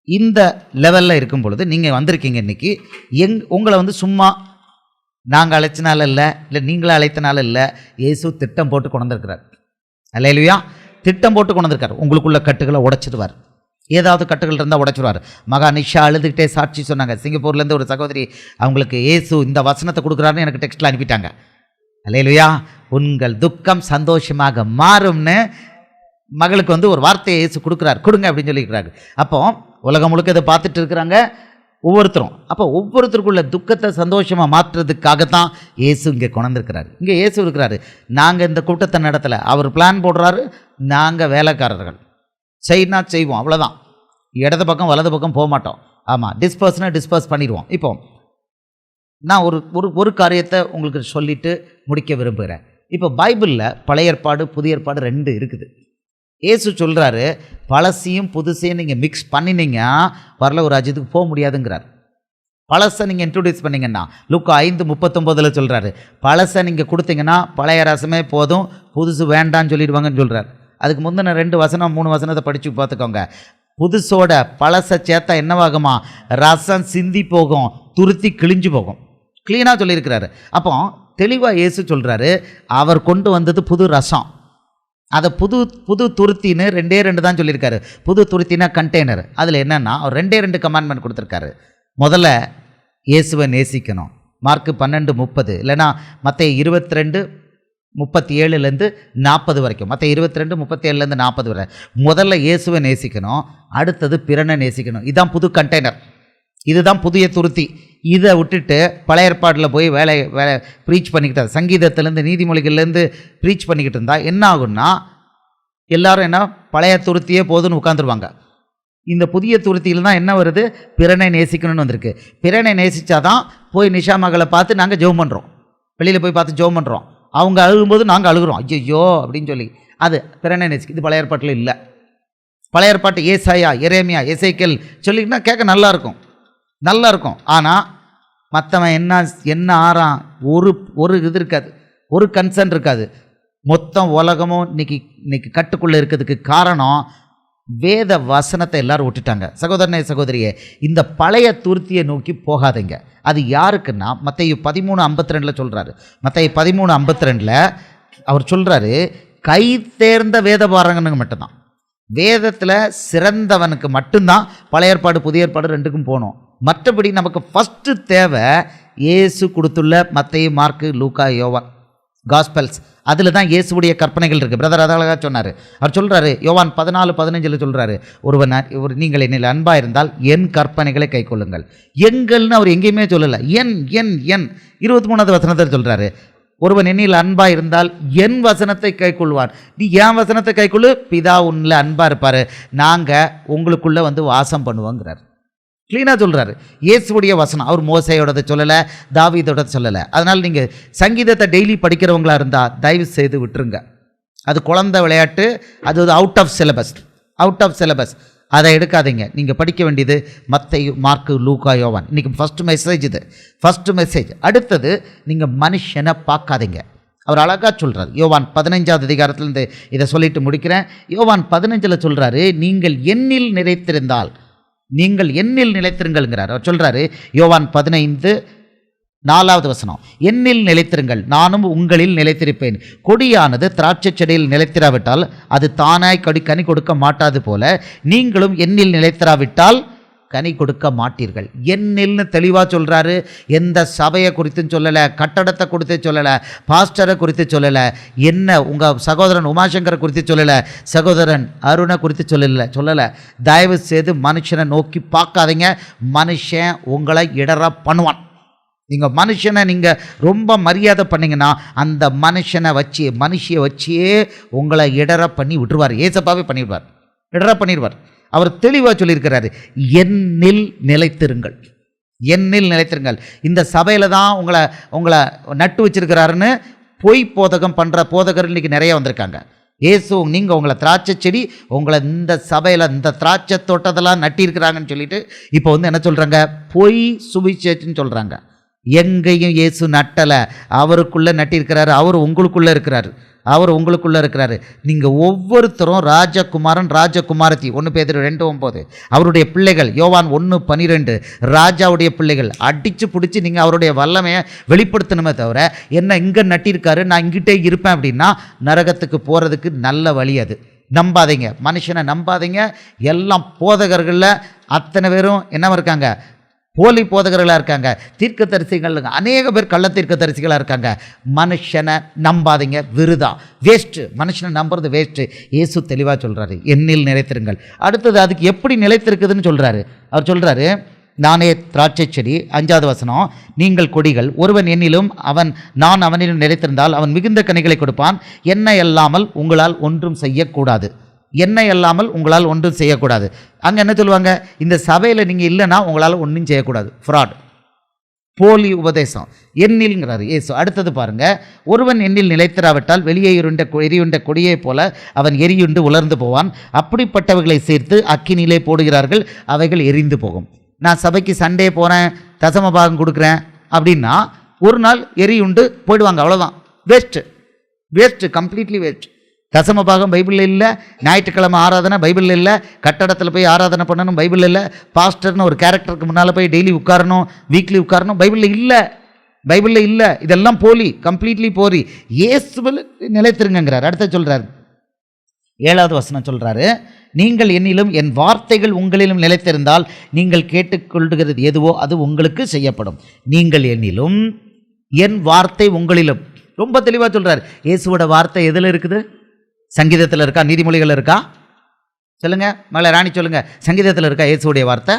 இந்த லெவலில் இருக்கும் பொழுது நீங்கள் வந்திருக்கீங்க இன்றைக்கி. உங்களை சும்மா நாங்கள் அழைச்சனால இல்லை நீங்களே அழைத்தனால இல்லை, இயேசு திட்டம் போட்டு கொண்டிருக்கிறார். அல்லேலூயா. திட்டம் போட்டு கொண்டிருக்கார். உங்களுக்குள்ள கட்டுகளை உடைச்சிடுவார். ஏதாவது கட்டுகள் இருந்தால் உடைச்சிடுவார். மகா நிஷா அழுதுகிட்டே சாட்சி சொன்னாங்க. சிங்கப்பூர்லேருந்து ஒரு சகோதரி, அவங்களுக்கு இயேசு இந்த வசனத்தை கொடுக்குறாருன்னு எனக்கு டெக்ஸ்ட்டில் அனுப்பிட்டாங்க. அல்லேலூயா. உங்கள் துக்கம் சந்தோஷமாக மாறும்னு மகளுக்கு வந்து ஒரு வார்த்தையை இயேசு கொடுக்குறாரு, கொடுங்க அப்படின்னு சொல்லிக்கிறாரு. அப்போ உலகம் முழுக்க இதை பார்த்துட்டு இருக்கிறாங்க ஒவ்வொருத்தரும். அப்போ ஒவ்வொருத்தருக்குள்ள துக்கத்தை சந்தோஷமாக மாற்றுறதுக்காகத்தான் இயேசு இங்கே கொண்டிருக்கிறாரு. இங்கே இயேசு இருக்கிறாரு. நாங்கள் இந்த கூட்டத்தை நடத்தலை, அவர் பிளான் போடுறாரு, நாங்கள் வேலைக்காரர்கள் செய்யினா செய்வோம், அவ்வளோதான். இடது பக்கம் வலது பக்கம் போக மாட்டோம். ஆமாம், டிஸ்பர்ஸ் பண்ணிடுவோம். இப்போ நான் ஒரு காரியத்தை உங்களுக்கு சொல்லிவிட்டு முடிக்க விரும்புகிறேன். இப்போ பைபிளில் பழைய ஏற்பாடு புதிய ஏற்பாடு 2 இருக்குது. இயேசு சொல்கிறாரு, பழசையும் புதுசையும் நீங்கள் மிக்ஸ் பண்ணினீங்க பரலோக ராஜ்யத்துக்கு போக முடியாதுங்கிறார். பழசை நீங்கள் இன்ட்ரடியூஸ் பண்ணிங்கன்னா லூக்கா 5:39 சொல்கிறாரு, பழசை நீங்கள் கொடுத்தீங்கன்னா பழைய ரசமே போதும், புதுசு வேண்டான்னு சொல்லிடுவாங்கன்னு சொல்கிறார். அதுக்கு முந்தின 2 வசனம் 3 வசனத்தை படித்து பார்த்துக்கோங்க. புதுசோட பழசை சேர்த்தா என்னவாகுமா, ரசம் சிந்தி போகும், துருத்தி கிழிஞ்சு போகும். க்ளீனாக சொல்லியிருக்கிறாரு. அப்போ தெளிவாக இயேசு சொல்கிறாரு, அவர் கொண்டு வந்தது புது ரசம். அதை புது துருத்தின்னு 2 தான் சொல்லியிருக்காரு. புது துருத்தினா கண்டெய்னர். அதில் என்னென்னா அவர் 2 கமாண்ட்மெண்ட் கொடுத்துருக்காரு. முதல்ல இயேசுவை நேசிக்கணும், மார்க்கு 12:30, இல்லைனா மத்தேயு 22:37-40 வரைக்கும். மத்தேயு 22:37-40 வரை முதல்ல இயேசுவை நேசிக்கணும், அடுத்தது பிறனை நேசிக்கணும். இதுதான் புது கண்டெய்னர், இதுதான் புதிய துருத்தி. இதை விட்டுட்டு பழைய ஏற்பாட்டில் போய் வேலை ப்ரீச் பண்ணிக்கிட்டார், சங்கீதத்துலேருந்து நீதிமொழிகள்லேருந்து ப்ரீச் பண்ணிக்கிட்டு இருந்தால் என்ன ஆகுன்னா, எல்லோரும் என்ன பழைய துருத்தியே போதுன்னு உட்காந்துருவாங்க. இந்த புதிய துருத்தியில் தான் என்ன வருது, பிறனை நேசிக்கணும்னு வந்திருக்கு. பிறனை நேசித்தாதான் போய் நிஷா மகளை பார்த்து நாங்கள் ஜெபம் பண்ணுறோம், வெளியில் போய் பார்த்து ஜெபம் பண்ணுறோம். அவங்க அழுகும்போது நாங்கள் அழுகிறோம், ஐயோ அப்படின்னு சொல்லி. அது பிறனை நேசிக்க. இது பழைய ஏற்பாட்டில் இல்லை. பழைய ஏற்பாட்டு ஏசாயா, எரேமியா, எசேக்கியேல் சொல்லிங்கன்னா கேட்க நல்லாயிருக்கும். ஆனால் மற்றவன் என்ன ஆறான், ஒரு இது இருக்காது, ஒரு கன்சர்ன் இருக்காது. மொத்தம் உலகமும் இன்னைக்கு கட்டுக்குள்ளே இருக்கிறதுக்கு காரணம் வேத வசனத்தை எல்லாரும் விட்டுட்டாங்க. சகோதரனே சகோதரியே, இந்த பழைய துருத்தியை நோக்கி போகாதீங்க. அது யாருக்குன்னா மத்தேயு 13:52 சொல்கிறாரு. மத்தேயு 13:52 அவர் சொல்கிறாரு, கை தேர்ந்த வேத பாரகனுக்கு மட்டும்தான், வேதத்தில் சிறந்தவனுக்கு மட்டும்தான் பழைய ஏற்பாடு புதிய ஏற்பாடு 2க்கும் போகணும். மற்றபடி நமக்கு ஃபஸ்ட்டு தேவை இயேசு கொடுத்துள்ள மத்தேயு, மார்க்கு, லூக்கா, யோவான் காஸ்பல்ஸ். அதில் தான் இயேசுடைய கற்பனைகள் இருக்குது. பிரதர் அழகாக சொன்னார். அவர் சொல்கிறாரு, யோவான் 14:15 சொல்கிறாரு, நீங்கள் என்னில் அன்பாக இருந்தால் என் கற்பனைகளை கை கொள்ளுங்கள். எங்கள்னு அவர் எங்கேயுமே சொல்லலை, என் 23வது வசனத்தில் சொல்கிறாரு, ஒருவன் என்னில் அன்பாக இருந்தால் என் வசனத்தை கை கொள்வான். நீ என் வசனத்தை கை கொள்ளு, பிதா உன்னில் அன்பாக இருப்பார், நாங்கள் உங்களுக்குள்ளே வந்து வாசம் பண்ணுவோங்கிறார். க்ளீனாக சொல்கிறாரு. இயேசுடைய வசனம். அவர் மோசையோடதை சொல்லலை, தாவீதோட சொல்லலை. அதனால் நீங்கள் சங்கீதத்தை டெய்லி படிக்கிறவங்களா இருந்தால் தயவு செய்து விட்டுருங்க. அது குழந்தை விளையாட்டு, அது அவுட் ஆஃப் சிலபஸ். அதை எடுக்காதீங்க. நீங்கள் படிக்க வேண்டியது மத்தேயு, மார்க்கு, லூக்கா, யோவான். இன்றைக்கி ஃபஸ்ட்டு மெசேஜ். அடுத்தது, நீங்கள் மனுஷனை பார்க்காதீங்க. அவர் அழகாக சொல்கிறார். யோவான் 15வது அதிகாரத்திலேருந்து இதை சொல்லிட்டு முடிக்கிறேன். யோவான் 15 சொல்கிறாரு, நீங்கள் என்னில் நிலைத்திருங்கள்ங்கிறார். அவர் சொல்கிறாரு, யோவான் 15:4 வசனம், என்னில் நிலைத்திருங்கள், நானும் உங்களில் நிலைத்திருப்பேன். கொடியானது திராட்சை செடியில் நிலைத்திராவிட்டால் அது தானாய் கனி கொடுக்க மாட்டாது போல, நீங்களும் என்னில் நிலைத்திராவிட்டால் கனி கொடுக்க மாட்டீர்கள். என்னில்னு தெளிவாக சொல்கிறாரு. எந்த சபையை குறித்தும் சொல்லலை, கட்டடத்தை குறித்து சொல்லலை, பாஸ்டரை குறித்து சொல்லலை, என்ன உங்கள் சகோதரன் உமாசங்கரை குறித்து சொல்லலை, சகோதரன் அருணை குறித்து சொல்லலை. தயவு செய்து மனுஷனை நோக்கி பார்க்காதீங்க. மனுஷன் உங்களை இடற பண்ணுவான். நீங்கள் மனுஷனை நீங்கள் ரொம்ப மரியாதை பண்ணிங்கன்னா அந்த மனுஷியை வச்சியே உங்களை இடற பண்ணி விட்டுருவார். ஏசப்பாவே பண்ணிவிடுவார், இடற பண்ணிடுவார். அவர் தெளிவாக சொல்லியிருக்கிறாரு, என்னில் நிலைத்திருங்கள். இந்த சபையில் தான் உங்களை நட்டு வச்சிருக்கிறாருன்னு பொய் போதகம் பண்ணுற போதகர் இன்றைக்கி நிறைய வந்திருக்காங்க. இயேசு, நீங்கள் உங்களை திராட்சை செடி, உங்களை இந்த சபையில் இந்த திராட்சை தோட்டத்தெல்லாம் நட்டியிருக்கிறாங்கன்னு சொல்லிட்டு இப்போ என்ன சொல்கிறாங்க, பொய் சுவிசேஷன்னு சொல்கிறாங்க. எங்கேயும் இயேசு நட்டலை, அவருக்குள்ளே நட்டியிருக்கிறாரு. அவர் உங்களுக்குள்ளே இருக்கிறாரு. நீங்கள் ஒவ்வொருத்தரும் ராஜகுமாரத்தி. 1 பேதுரு 2:9 அவருடைய பிள்ளைகள். யோவான் 1:12 ராஜாவுடைய பிள்ளைகள். அடித்து பிடிச்சி நீங்கள் அவருடைய வல்லமையை வெளிப்படுத்தணுமே தவிர, என்ன இங்கே நட்டிருக்காரு நான் இங்கிட்டே இருப்பேன் அப்படின்னா நரகத்துக்கு போகிறதுக்கு நல்ல வழி. அது நம்பாதீங்க, மனுஷனை நம்பாதீங்க. எல்லாம் போதகர்களில் அத்தனை பேரும் என்னவா இருக்காங்க, போலி போதகர்களாக இருக்காங்க, தீர்க்கதரிசிகள் அநேக பேர் கள்ள தீர்க்கதரிசிகளாக இருக்காங்க. மனுஷனை நம்பாதீங்க, விருதா, வேஸ்ட்டு. மனுஷனை நம்புறது வேஸ்ட்டு. இயேசு தெளிவாக சொல்கிறாரு, என்னில் நிலைத்திருங்கள். அடுத்தது அதுக்கு எப்படி நிலைத்திருக்குதுன்னு சொல்கிறாரு. அவர் சொல்கிறாரு, நானே திராட்சை செடி, 5வது வசனம், நீங்கள் கொடிகள், ஒருவன் என்னிலும் நான் அவனிலும் நிலைத்திருந்தால் அவன் மிகுந்த கனிகளை கொடுப்பான். என்னை அல்லாமல் உங்களால் ஒன்றும் செய்யக்கூடாது. என்னை அல்லாமல் உங்களால் ஒன்றும் செய்யக்கூடாது. அங்கே என்ன சொல்லுவாங்க, இந்த சபையில் நீங்கள் இல்லைன்னா உங்களால் ஒன்றும் செய்யக்கூடாது. ஃப்ராட், போலி உபதேசம். என்னில்ங்கிறாரு இயேசு. அடுத்தது பாருங்க, ஒருவன் என்னில் நிலைத்திராவிட்டால் வெளியே எரியுண்ட கொடியை போல அவன் எரியுண்டு உலர்ந்து போவான். அப்படிப்பட்டவர்களை சேர்த்து அக்கினியிலே போடுகிறார்கள், அவைகள் எரிந்து போகும். நான் சபைக்கு சண்டே போகிறேன், தசம பாகம் கொடுக்குறேன் அப்படின்னா ஒரு நாள் எரியுண்டு போயிடுவாங்க, அவ்வளோதான். Waste, completely waste. தசம பாகம் பைபிளில் இல்லை, ஞாயிற்றுக்கிழமை ஆராதனை பைபிளில் இல்லை, கட்டடத்தில் போய் ஆராதனை பண்ணணும் பைபிளில் இல்லை, பாஸ்டர்னு ஒரு கேரக்டருக்கு முன்னால் போய் டெய்லி உட்காரணும், வீக்லி உட்காரணும் பைபிளில் இல்லை. இதெல்லாம் போலி, கம்ப்ளீட்லி போலி. இயேசுவில் நிலைத்திருங்கிறார். அடுத்த சொல்கிறார், 7வது வசனம் சொல்கிறாரு, நீங்கள் என்னிலும் என் வார்த்தைகள் உங்களிலும் நிலைத்திருந்தால் நீங்கள் கேட்டுக்கொள்கிறது எதுவோ அது உங்களுக்கு செய்யப்படும். நீங்கள் என்னிலும் என் வார்த்தை உங்களிலும். ரொம்ப தெளிவாக சொல்கிறார். இயேசுவோட வார்த்தை எதில் இருக்குது? சங்கீதத்தில் இருக்கா? நீதிமொழிகள் இருக்கா? சொல்லுங்க மகள ராணி, சொல்லுங்க. சங்கீதத்தில் இருக்கா இயேசுடைய வார்த்தை?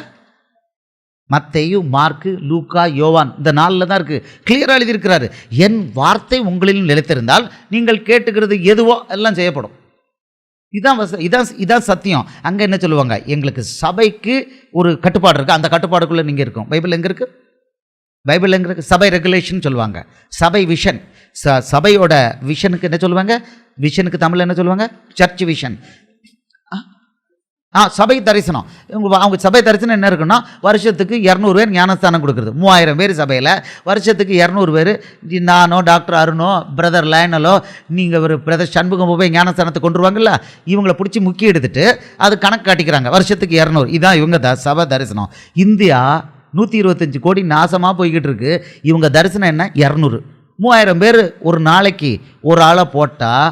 மத்தேயு, மார்க்கு, லூக்கா, யோவான், இந்த 4 தான் இருக்குது. கிளியராக எழுதியிருக்கிறாரு, என் வார்த்தை உங்களிலும் நிலைத்திருந்தால் நீங்கள் கேட்டுக்கிறது எதுவோ எல்லாம் செய்யப்படும். இதான் சத்தியம். அங்கே என்ன சொல்லுவாங்க, எங்களுக்கு சபைக்கு ஒரு கட்டுப்பாடு இருக்குது, அந்த கட்டுப்பாடுக்குள்ளே நீங்கள் இருக்கும். பைபிள் எங்கே இருக்குது? சபை ரெகுலேஷன் சொல்லுவாங்க, சபை விஷன். சபையோட விஷனுக்கு என்ன சொல்லுவாங்க? விஷனுக்கு தமிழில் என்ன சொல்லுவாங்க? Church vision. சபை தரிசனம். அவங்க சபை தரிசனம் என்ன இருக்குன்னா, வருஷத்துக்கு 200 பேர் ஞானஸ்தானம் கொடுக்குறது. 3000 பேர் சபையில், வருஷத்துக்கு 200 பேர். நானோ டாக்டர் அருணோ பிரதர் லைனலோ நீங்கள் ஒரு பிரதர் சண்முகம் போய் ஞானஸ்தானத்தை கொண்டுருவாங்கல்ல, இவங்களை பிடிச்சி முக்கிய எடுத்துட்டு அது கணக்கு காட்டிக்கிறாங்க. வருஷத்துக்கு 200. இதுதான் இவங்க சபை தரிசனம். இந்தியா 125 கோடி நாசமாக போய்கிட்டு இருக்கு. இவங்க தரிசனம் என்ன? 200. 3000 பேர் ஒரு நாளைக்கு ஒரு ஆளை போட்டால்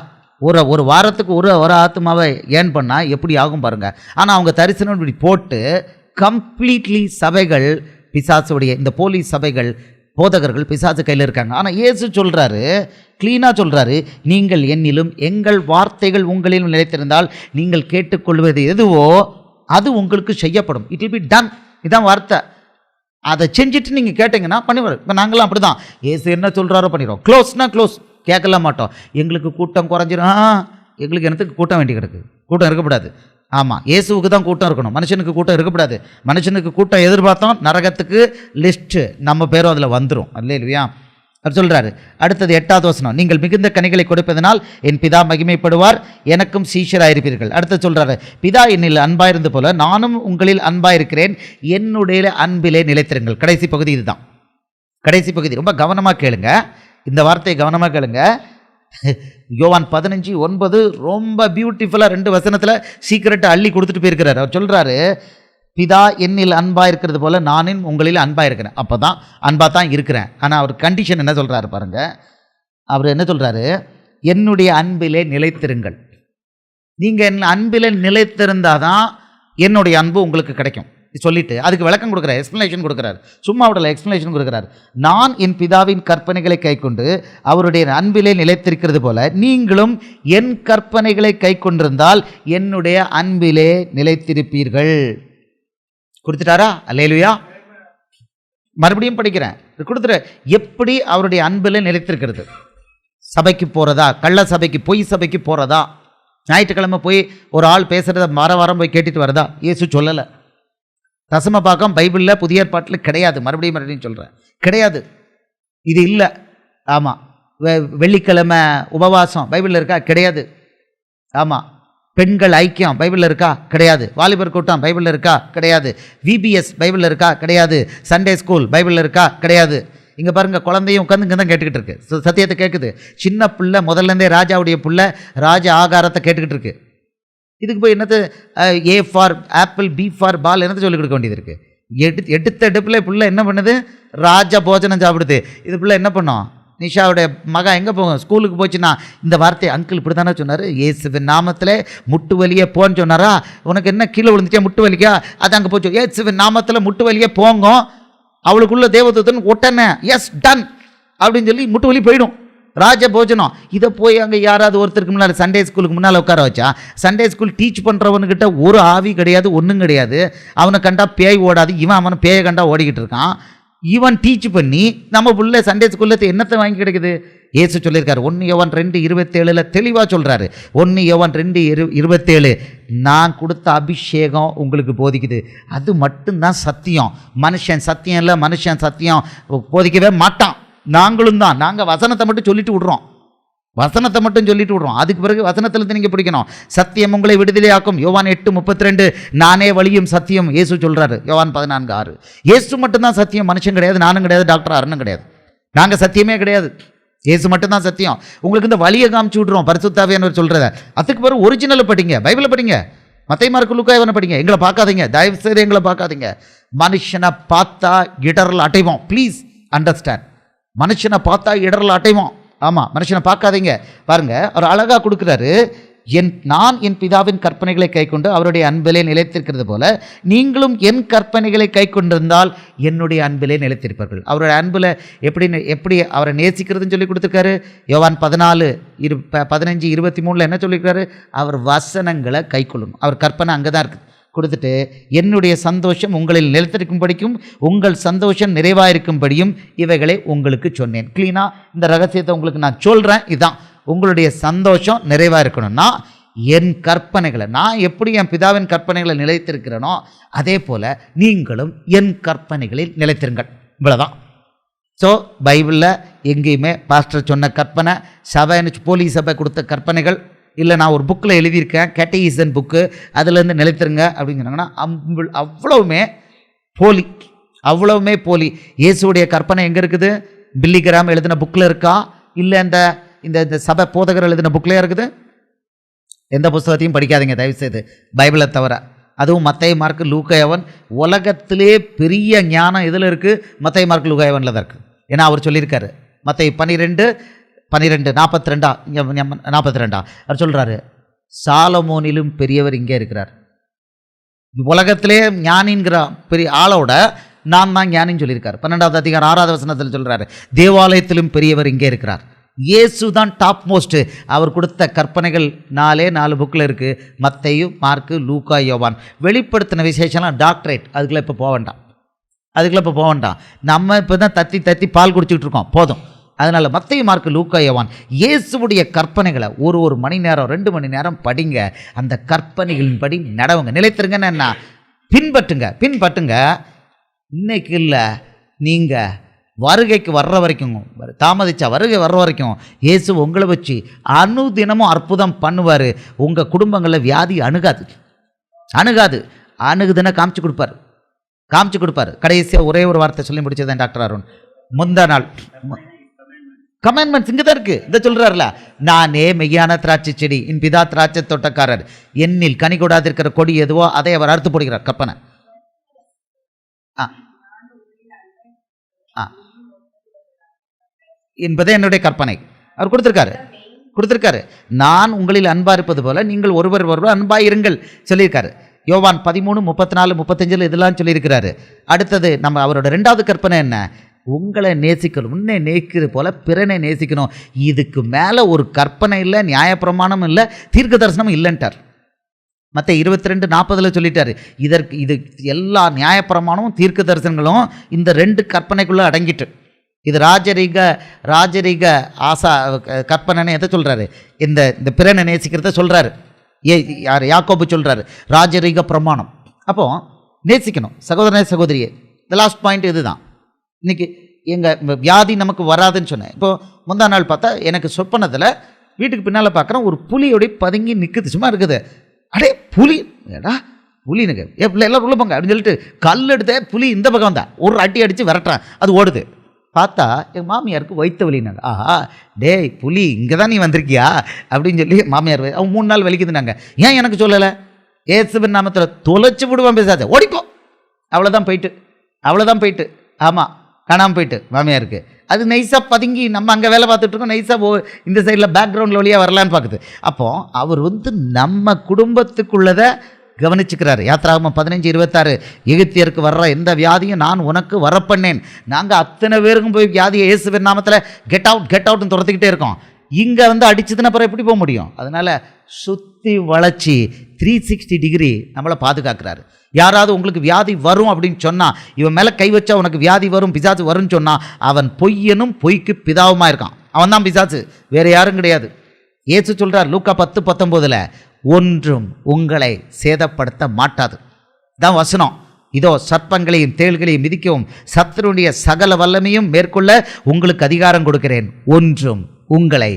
ஒரு வாரத்துக்கு ஒரு ஆத்மாவை ஏர்ன் பண்ணால் எப்படி ஆகும் பாருங்கள். ஆனால் அவங்க தரிசனம் இப்படி போட்டு கம்ப்ளீட்லி சபைகள் பிசாசுடைய, இந்த போலி சபைகள், போதகர்கள் பிசாசு கையில் இருக்காங்க. ஆனால் இயேசு சொல்கிறாரு, க்ளீனாக சொல்கிறாரு, நீங்கள் என்னிலும் எங்கள் வார்த்தைகள் உங்களிலும் நிலைத்திருந்தால் நீங்கள் கேட்டுக்கொள்வது எதுவோ அது உங்களுக்கு செய்யப்படும். It will be done. இதுதான் வார்த்தை. அதை செஞ்சுட்டு நீங்கள் கேட்டிங்கன்னா பண்ணிடுவார். இப்போ நாங்களாம் அப்படி தான், ஏசு என்ன சொல்கிறாரோ பண்ணிடுவோம். க்ளோஸ்னா க்ளோஸ், கேட்கலாம் மாட்டோம். எங்களுக்கு கூட்டம் குறைஞ்சிரும். எங்களுக்கு என்னத்துக்கு கூட்டம் வேண்டி கிடக்கு? கூட்டம் இருக்கக்கூடாது. ஆமாம், இயேசுவுக்கு தான் கூட்டம் இருக்கணும், மனுஷனுக்கு கூட்டம் இருக்கக்கூடாது. மனுஷனுக்கு கூட்டம் எதிர்பார்த்தோம், நரகத்துக்கு லிஸ்ட்டு நம்ம பேரும் அதில் வந்துடும். அல்லேலூயா. அவர் சொல்கிறாரு. அடுத்தது 8வது வசனம், நீங்கள் மிகுந்த கனிகளை கொடுப்பதனால் என் பிதா மகிமைப்படுவார், எனக்கும் சீஷராயிருப்பீர்கள். அடுத்து சொல்கிறாரு, பிதா என்னில் அன்பாயிருந்து போல நானும் உங்களில் அன்பாயிருக்கிறேன், என்னுடைய அன்பிலே நிலைத்திருங்கள். கடைசி பகுதி இதுதான். கடைசி பகுதி ரொம்ப கவனமாக கேளுங்க, இந்த வார்த்தையை கவனமாக கேளுங்க. யோவான் 15:9 ரொம்ப பியூட்டிஃபுல்லாக 2 வசனத்தில் சீக்கிரட்டை அள்ளி கொடுத்துட்டு போயிருக்கிறார். அவர் சொல்கிறாரு, பிதா என்னில் அன்பாக இருக்கிறது போல் நானும் உங்களில் அன்பாக இருக்கிறேன். அப்போ தான் அன்பாக தான் இருக்கிறேன். ஆனால் அவர் கண்டிஷன் என்ன சொல்கிறாரு பாருங்கள். அவர் என்ன சொல்கிறாரு, என்னுடைய அன்பிலே நிலைத்திருங்கள். நீங்கள் என் அன்பிலே நிலைத்திருந்தால் தான் என்னுடைய அன்பு உங்களுக்கு கிடைக்கும் சொல்லிட்டு அதுக்கு விளக்கம் கொடுக்குறார், எக்ஸ்ப்ளனேஷன் கொடுக்குறார். சும்மா விடல, எக்ஸ்ப்ளனேஷன் கொடுக்குறார். நான் என் பிதாவின் கற்பனைகளை கைக்கொண்டு அவருடைய அன்பிலே நிலைத்திருக்கிறது போல நீங்களும் என் கற்பனைகளை கைக்கொண்டிருந்தால் என்னுடைய அன்பிலே நிலைத்திருப்பீர்கள். கொடுத்துட்டாரா? அல்லேலூயா. மறுபடியும் படிக்கிறேன், கொடுத்துற. எப்படி அவருடைய அன்பில் நிலைத்திருக்கிறது? சபைக்கு போகிறதா? கள்ள சபைக்கு, பொய் சபைக்கு போகிறதா? ஞாயிற்றுக்கிழமை போய் ஒரு ஆள் பேசுகிறத வாரம் போய் கேட்டுட்டு வரதா? இயேசு சொல்லலை. தசம பாகம் பைபிளில் புதிய ஏற்பாட்டில் கிடையாது. மறுபடியும் சொல்கிறேன், கிடையாது. இது இல்லை. ஆமாம். வெள்ளிக்கிழமை உபவாசம் பைபிளில் இருக்கா? கிடையாது. ஆமாம். பெண்கள் ஐக்கியம் பைபிளில் இருக்கா? கிடையாது. வாலிபர் கூட்டம் பைபிளில் இருக்கா? கிடையாது. விபிஎஸ் பைபிளில் இருக்கா? கிடையாது. சண்டே ஸ்கூல் பைபிளில் இருக்கா? கிடையாது. இங்கே பாருங்கள், குழந்தையும் உட்காந்து இங்கே தான் கேட்டுக்கிட்டு இருக்கு, சத்தியத்தை கேட்குது. சின்ன பிள்ளை முதல்லேருந்தே ராஜாவுடைய பிள்ளை ராஜ ஆகாரத்தை கேட்டுக்கிட்டு இருக்கு. இதுக்கு போய் என்னது A for apple, B for ball என்னத்தை சொல்லிக் கொடுக்க வேண்டியது இருக்குது? எடுப்பில் பிள்ளை என்ன பண்ணுது? ராஜ போஜனம் சாப்பிடுது. இது பிள்ளை என்ன பண்ணோம்? நிஷாவுடைய மகன் எங்கே போகும்? ஸ்கூலுக்கு போச்சுன்னா இந்த வார்த்தை அங்கிள் இப்படி தானே சொன்னார், இயேசுவின் நாமத்தில் முட்டு வலியே போன்னு சொன்னாரா? உனக்கு என்ன கீழே விழுந்துச்சா முட்டு வலிக்கா? அது அங்கே போச்சு. இயேசுவின் நாமத்தில் முட்டு வலியே போங்க. அவளுக்குள்ள தேவதூதன் உடனே எஸ் டன் அப்படின்னு சொல்லி முட்டு வலி போயிடும். ராஜ போஜனம். இதை போய் அங்கே யாராவது ஒருத்தருக்கு முன்னால் சண்டே ஸ்கூலுக்கு முன்னால் உட்கார வச்சா, சண்டே ஸ்கூல் டீச் பண்ணுறவனுக்கிட்ட ஒரு ஆவி கிடையாது, ஒன்றும் கிடையாது. அவனை கண்டா பேய் ஓடாது, இவன் அவனை பேயை கண்டா ஓடிக்கிட்டு இருக்கான். இவன் டீச் பண்ணி நம்ம புள்ள சண்டே ஸ்கூலில் என்னத்தை வாங்கி கிடைக்குது? ஏசு சொல்லியிருக்காரு 1 யோவான் 2:27 தெளிவாக சொல்கிறாரு. 1 யோவான் 2:27 நான் கொடுத்த அபிஷேகம் உங்களுக்கு போதிக்குது. அது மட்டும்தான் சத்தியம். மனுஷன் சத்தியம் இல்லை, மனுஷன் சத்தியம் போதிக்கவே மாட்டான். நாங்களும் தான். நாங்கள் வசனத்தை மட்டும் சொல்லிட்டு விடுறோம், வசனத்தை மட்டும் சொல்லிட்டு விடுறோம். அதுக்கு பிறகு வசனத்திலிருந்து நீங்கள் பிடிக்கணும். சத்தியம் உங்களை விடுதலையாக்கும். யோவான் 8:32 நானே வழியும் சத்தியம் இயேசு சொல்கிறாரு. யோவான் 14:6 இயேசு மட்டும்தான் சத்தியம், மனுஷன் கிடையாது, நானும் கிடையாது, டாக்டர் அருணும் கிடையாது. நாங்கள் சத்தியமே கிடையாது, இயேசு மட்டும்தான் சத்தியம். உங்களுக்கு இந்த வழியை காமிச்சு விட்றோம் பரிசுத்த ஆவியானவர் சொல்கிறத. அதுக்கு பிறகு ஒரிஜினலை படிங்க, பைபிளை படிங்க, மத்தேயு மார்க்கு லூக்கா யோவானை படிங்க. எங்களை பார்க்காதீங்க, தயவு செய்து எங்களை பார்க்காதீங்க. மனுஷனை பார்த்தா இடரில் அடைவோம். Please understand. மனுஷனை பார்த்தா இடரில் அடைவோம். ஆமாம், மனுஷனை பார்க்காதீங்க. பாருங்கள், அவர் அழகாக கொடுக்குறாரு. நான் என் பிதாவின் கற்பனைகளை கை கொண்டு அவருடைய அன்பிலே நிலைத்திருக்கிறது போல நீங்களும் என் கற்பனைகளை கை கொண்டிருந்தால் என்னுடைய அன்பிலே நிலைத்திருப்பார்கள். அவருடைய அன்பில் எப்படி அவரை நேசிக்கிறதுன்னு சொல்லி கொடுத்துருக்காரு. யோவான் 14:15-23 என்ன சொல்லியிருக்காரு? அவர் வசனங்களை கை கொள்ளணும். அவர் கற்பனை அங்கே தான் இருக்குது. கொடுத்துட்டு என்னுடைய சந்தோஷம் உங்களில் நிலைத்திருக்கும்படிக்கும் உங்கள் சந்தோஷம் நிறைவாயிருக்கும்படியும் இவைகளை உங்களுக்கு சொன்னேன். க்ளீனாக இந்த ரகசியத்தை உங்களுக்கு நான் சொல்கிறேன். இதுதான், உங்களுடைய சந்தோஷம் நிறைவாக இருக்கணும்னா என் கற்பனைகளை, நான் எப்படி என் பிதாவின் கற்பனைகளை நிலைத்திருக்கிறேனோ அதே போல் நீங்களும் என் கற்பனைகளில் நிலைத்திருங்கள். இவ்வளோதான். ஸோ பைபிளில் எங்கேயுமே பாஸ்டர் சொன்ன கற்பனை, சபை போலீஸ் சபை கொடுத்த கற்பனைகள் இல்லை, நான் ஒரு புக்கில் எழுதியிருக்கேன் கேட்டகிசன் புக்கு, அதுலேருந்து நிலைத்திருங்க அப்படின்னு சொன்னாங்கன்னா அவ்வளவுமே போலி, அவ்வளவுமே போலி. இயேசுடைய கற்பனை எங்கே இருக்குது? பில்லிகிராம் எழுதின புக்கில் இருக்கா? இல்லை இந்த சபை போதகர் எழுதின புக்லேயே இருக்குது? எந்த புஸ்தகத்தையும் படிக்காதீங்க தயவுசெய்து, பைபிளை தவிர. அதுவும் மத்தேயு மார்க்கு லூக்கா யோவான். உலகத்திலே பெரிய ஞானம் இதில் இருக்குது, மத்தேயு மார்க்கு லூக்கா யோவானில் தான் இருக்குது. ஏன்னா அவர் சொல்லியிருக்காரு மத்தேயு 12:42 அவர் சொல்கிறாரு, சாலமோனிலும் பெரியவர் இங்கே இருக்கிறார். உலகத்திலே ஞானிங்கிற பெரிய ஆளோட நான் தான் ஞானின்னு சொல்லியிருக்கார். 12வது அதிகாரம் 6வது வசனத்தில் சொல்கிறாரு, தேவாலயத்திலும் பெரியவர் இங்கே இருக்கிறார். இயேசு தான் டாப் மோஸ்ட்டு. அவர் கொடுத்த கற்பனைகள் 4 புக்கில் இருக்குது. மத்தேயு, மார்க்கு, லூக்கா, யோவான். வெளிப்படுத்தின விசேஷம்லாம் டாக்டரேட், அதுக்குள்ளே இப்போ போக வேண்டாம். நம்ம இப்போ தான் தத்தி பால் குடிச்சிக்கிட்டு இருக்கோம், போதும். அதனால் மத்தேயு, மார்க்கு, லூக்கா, யோவான் இயேசுவுடைய கற்பனைகளை ஒரு மணி நேரம் 2 மணி நேரம் படிங்க. அந்த கற்பனைகளின் படி நடவுங்க, நிலைத்திருங்கன்னு என்ன, பின்பற்றுங்க. இன்னைக்கு இல்லை, நீங்கள் வருகைக்கு வர்ற வரைக்கும், தாமதிச்சா வருகை வர்ற வரைக்கும் இயேசு உங்களை வச்சு அனுதினமும் அற்புதம் பண்ணுவார். உங்கள் குடும்பங்களில் வியாதி அணுகுதுன்னா காமிச்சு கொடுப்பார். கடைசியாக ஒரே ஒரு வார்த்தை சொல்லி முடிச்சதான் டாக்டர் அருண். முந்தா நாள் கமெண்ட்மெண்ட்ஸ் இங்கே தான் இருக்குது. இதை சொல்கிறார்ல, நானே மெய்யான திராட்சை செடி, என் பிதா திராட்சை தோட்டக்காரர், என்னில் கனி கொடாதிருக்கிற கொடி எதுவோ அதை அவர் அறுத்து போடுகிறார். கற்பனை என்பதே என்னுடைய கற்பனை. அவர் கொடுத்துருக்காரு. நான் உங்களில் அன்பா இருப்பது போல நீங்கள் ஒருவர் அன்பாயிருங்கள் சொல்லியிருக்காரு. யோவான் 13:34-35 இதெல்லாம் சொல்லியிருக்கிறாரு. அடுத்தது நம்ம அவரோட 2வது கற்பனை என்ன? உங்களை நேசிக்கணும், உன்னை நேசிக்கிறது போல பிறனை நேசிக்கணும். இதுக்கு மேலே ஒரு கற்பனை இல்லை, நியாயப்பிரமாணம் இல்லை, தீர்க்க தரிசனம் இல்லைன்ட்டார். மத்தேயு 22:40 சொல்லிட்டாரு. இது எல்லா நியாயப்பிரமாணமும் தீர்க்க தரிசனங்களும் இந்த 2 கற்பனைக்குள்ளே அடங்கிட்டு. இது ராஜரீக ஆசா கற்பனைன்னு எதை சொல்கிறாரு? இந்த பிறனை நேசிக்கிறத சொல்கிறாரு. யாக்கோபு சொல்கிறாரு ராஜரீக பிரமாணம். அப்போ நேசிக்கணும் சகோதரனே சகோதரியே. இந்த லாஸ்ட் பாயிண்ட் இதுதான். இன்றைக்கி எங்கள் வியாதி நமக்கு வராதுன்னு சொன்னேன். இப்போது முந்தா நாள் பார்த்தா எனக்கு சொப்பனத்தில் வீட்டுக்கு பின்னால் பார்க்குறேன், ஒரு புலியோடைய பதுங்கி நிற்குது, சும்மா இருக்குது. அடே புலி, ஏடா புலி எனக்கு எல்லாம் உள்ள போங்க அப்படின்னு சொல்லிட்டு கல் எடுத்த புலி இந்த பக்கம் தான் ஒரு அடி அடித்து விரட்டுறேன், அது ஓடுது. பார்த்தா எங்கள் மாமியாருக்கு வைத்த வலினாங்க. ஆஹா டேய் புலி இங்கே தான் நீ வந்திருக்கியா அப்படின்னு சொல்லி மாமியார் அவங்க 3 நாள் வலிக்குதுனாங்க. ஏன் எனக்கு சொல்லலை? ஏசுவின் நாமத்தில் தொலைச்சி விடுவான், பேசாத, ஓடிப்போ. அவ்வளோதான் போயிட்டு ஆமாம் காணாமல் போயிட்டு மாமியாருக்கு. அது நைஸாக பதுங்கி நம்ம அங்கே வேலை பார்த்துட்ருக்கோம், நைஸாக இந்த சைடில் பேக்ரவுண்டில் வழியாக வரலான்னு பார்க்குது. அப்போது அவர் நம்ம குடும்பத்துக்குள்ளதை கவனிச்சுக்கிறாரு. யாத்திராகமம் 15:26, எகிப்தியருக்கு வர்ற எந்த வியாதியும் நான் உனக்கு வரப்பண்ணேன். நாங்கள் அத்தனை பேருக்கும் போய் வியாதியை இயேசுவின் நாமத்தில் கெட் அவுட்னு துரத்திக்கிட்டே இருக்கோம். இங்கே அடிச்சதுன்னா அப்புறம் எப்படி போக முடியும்? அதனால் சுற்றி வளைச்சி 360 டிகிரி நம்மளை பாதுகாக்கிறாரு. யாராவது உங்களுக்கு வியாதி வரும் அப்படின்னு சொன்னால், இவன் மேலே கை வச்சா உனக்கு வியாதி வரும், பிசாசு வரும்னு சொன்னால், அவன் பொய்யனும் பொய்க்கு பிதாவுமாக இருக்கான். அவன் தான் பிசாசு, வேறு யாரும் கிடையாது. இயேசு சொல்கிறார் லூக்கா 10:19, ஒன்றும் உங்களை சேதப்படுத்த மாட்டாது. தான் வசனம். இதோ சர்ப்பங்களையும் தேள்களையும் மிதிக்கவும் சத்துருடைய சகல வல்லமையும் மேற்கொள்ள உங்களுக்கு அதிகாரம் கொடுக்கிறேன், ஒன்றும் உங்களை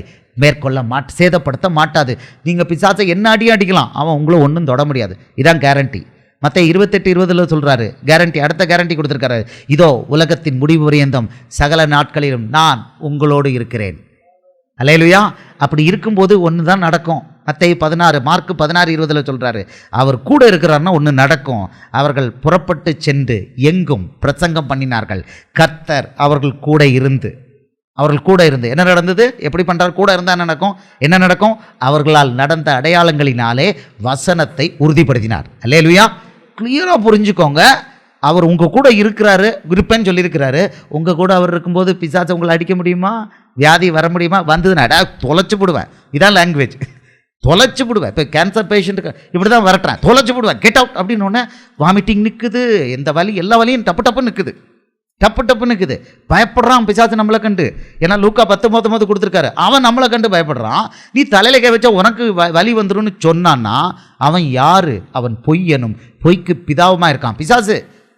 சேதப்படுத்த மாட்டாது. நீங்கள் பிசாசை என்ன அடியும் அடிக்கலாம், அவன் உங்களை ஒன்றும் தொட முடியாது. இதான் கேரண்டி. மத்தேயு 28:20 சொல்கிறாரு, கேரண்டி, அடுத்த கேரண்டி கொடுத்துருக்காரு. இதோ உலகத்தின் முடிவு பரியந்தம் சகல நாட்களிலும் நான் உங்களோடு இருக்கிறேன். அல்லேலூயா. அப்படி இருக்கும்போது ஒன்று தான் நடக்கும். மத்தேயு 16, மார்க்கு 16:20 சொல்கிறாரு, அவர் கூட இருக்கிறாருன்னா ஒன்று நடக்கும். அவர்கள் புறப்பட்டு சென்று எங்கும் பிரசங்கம் பண்ணினார்கள். கர்த்தர் அவர்கள் கூட இருந்து என்ன நடந்தது? எப்படி பண்ணுறார்? கூட இருந்தால் என்ன நடக்கும்? அவர்களால் நடந்த அடையாளங்களினாலே வசனத்தை உறுதிப்படுத்தினார். அல்லேலூயா. கிளியராக புரிஞ்சுக்கோங்க. அவர் உங்கள் கூட இருப்பேன்னு சொல்லியிருக்கிறாரு. உங்கள் கூட அவர் இருக்கும்போது பிசாசை உங்களை அடிக்க முடியுமா? வியாதி வர முடியுமா? வந்ததுன்னா தொலைச்சி போடுவேன். இதான் லாங்குவேஜ். தொலைச்சி போடுவேன். இப்போ கேன்சர் பேஷண்ட்டுக்கு இப்படி தான் வரட்டுறேன், தொலைச்சி போடுவேன், கெட் அவுட் அப்படின்னு ஒன்று வாமிட்டிங் நிற்குது, எந்த வலி, எல்லா வலியும் டப்பு நிற்குது, டப்பு நிற்குது. பயப்படுறான் பிசாசு நம்மளை கண்டு. ஏன்னா லூக்கா 10:19 கொடுத்துருக்காரு. அவன் நம்மளை கண்டு பயப்படுறான். நீ தலையில கை வச்சா உனக்கு வலி வந்துடும்னு சொன்னான்னா அவன் யாரு? அவன் பொய்யனும் பொய்க்கு பிதாவுமாக இருக்கான், பிசாசு.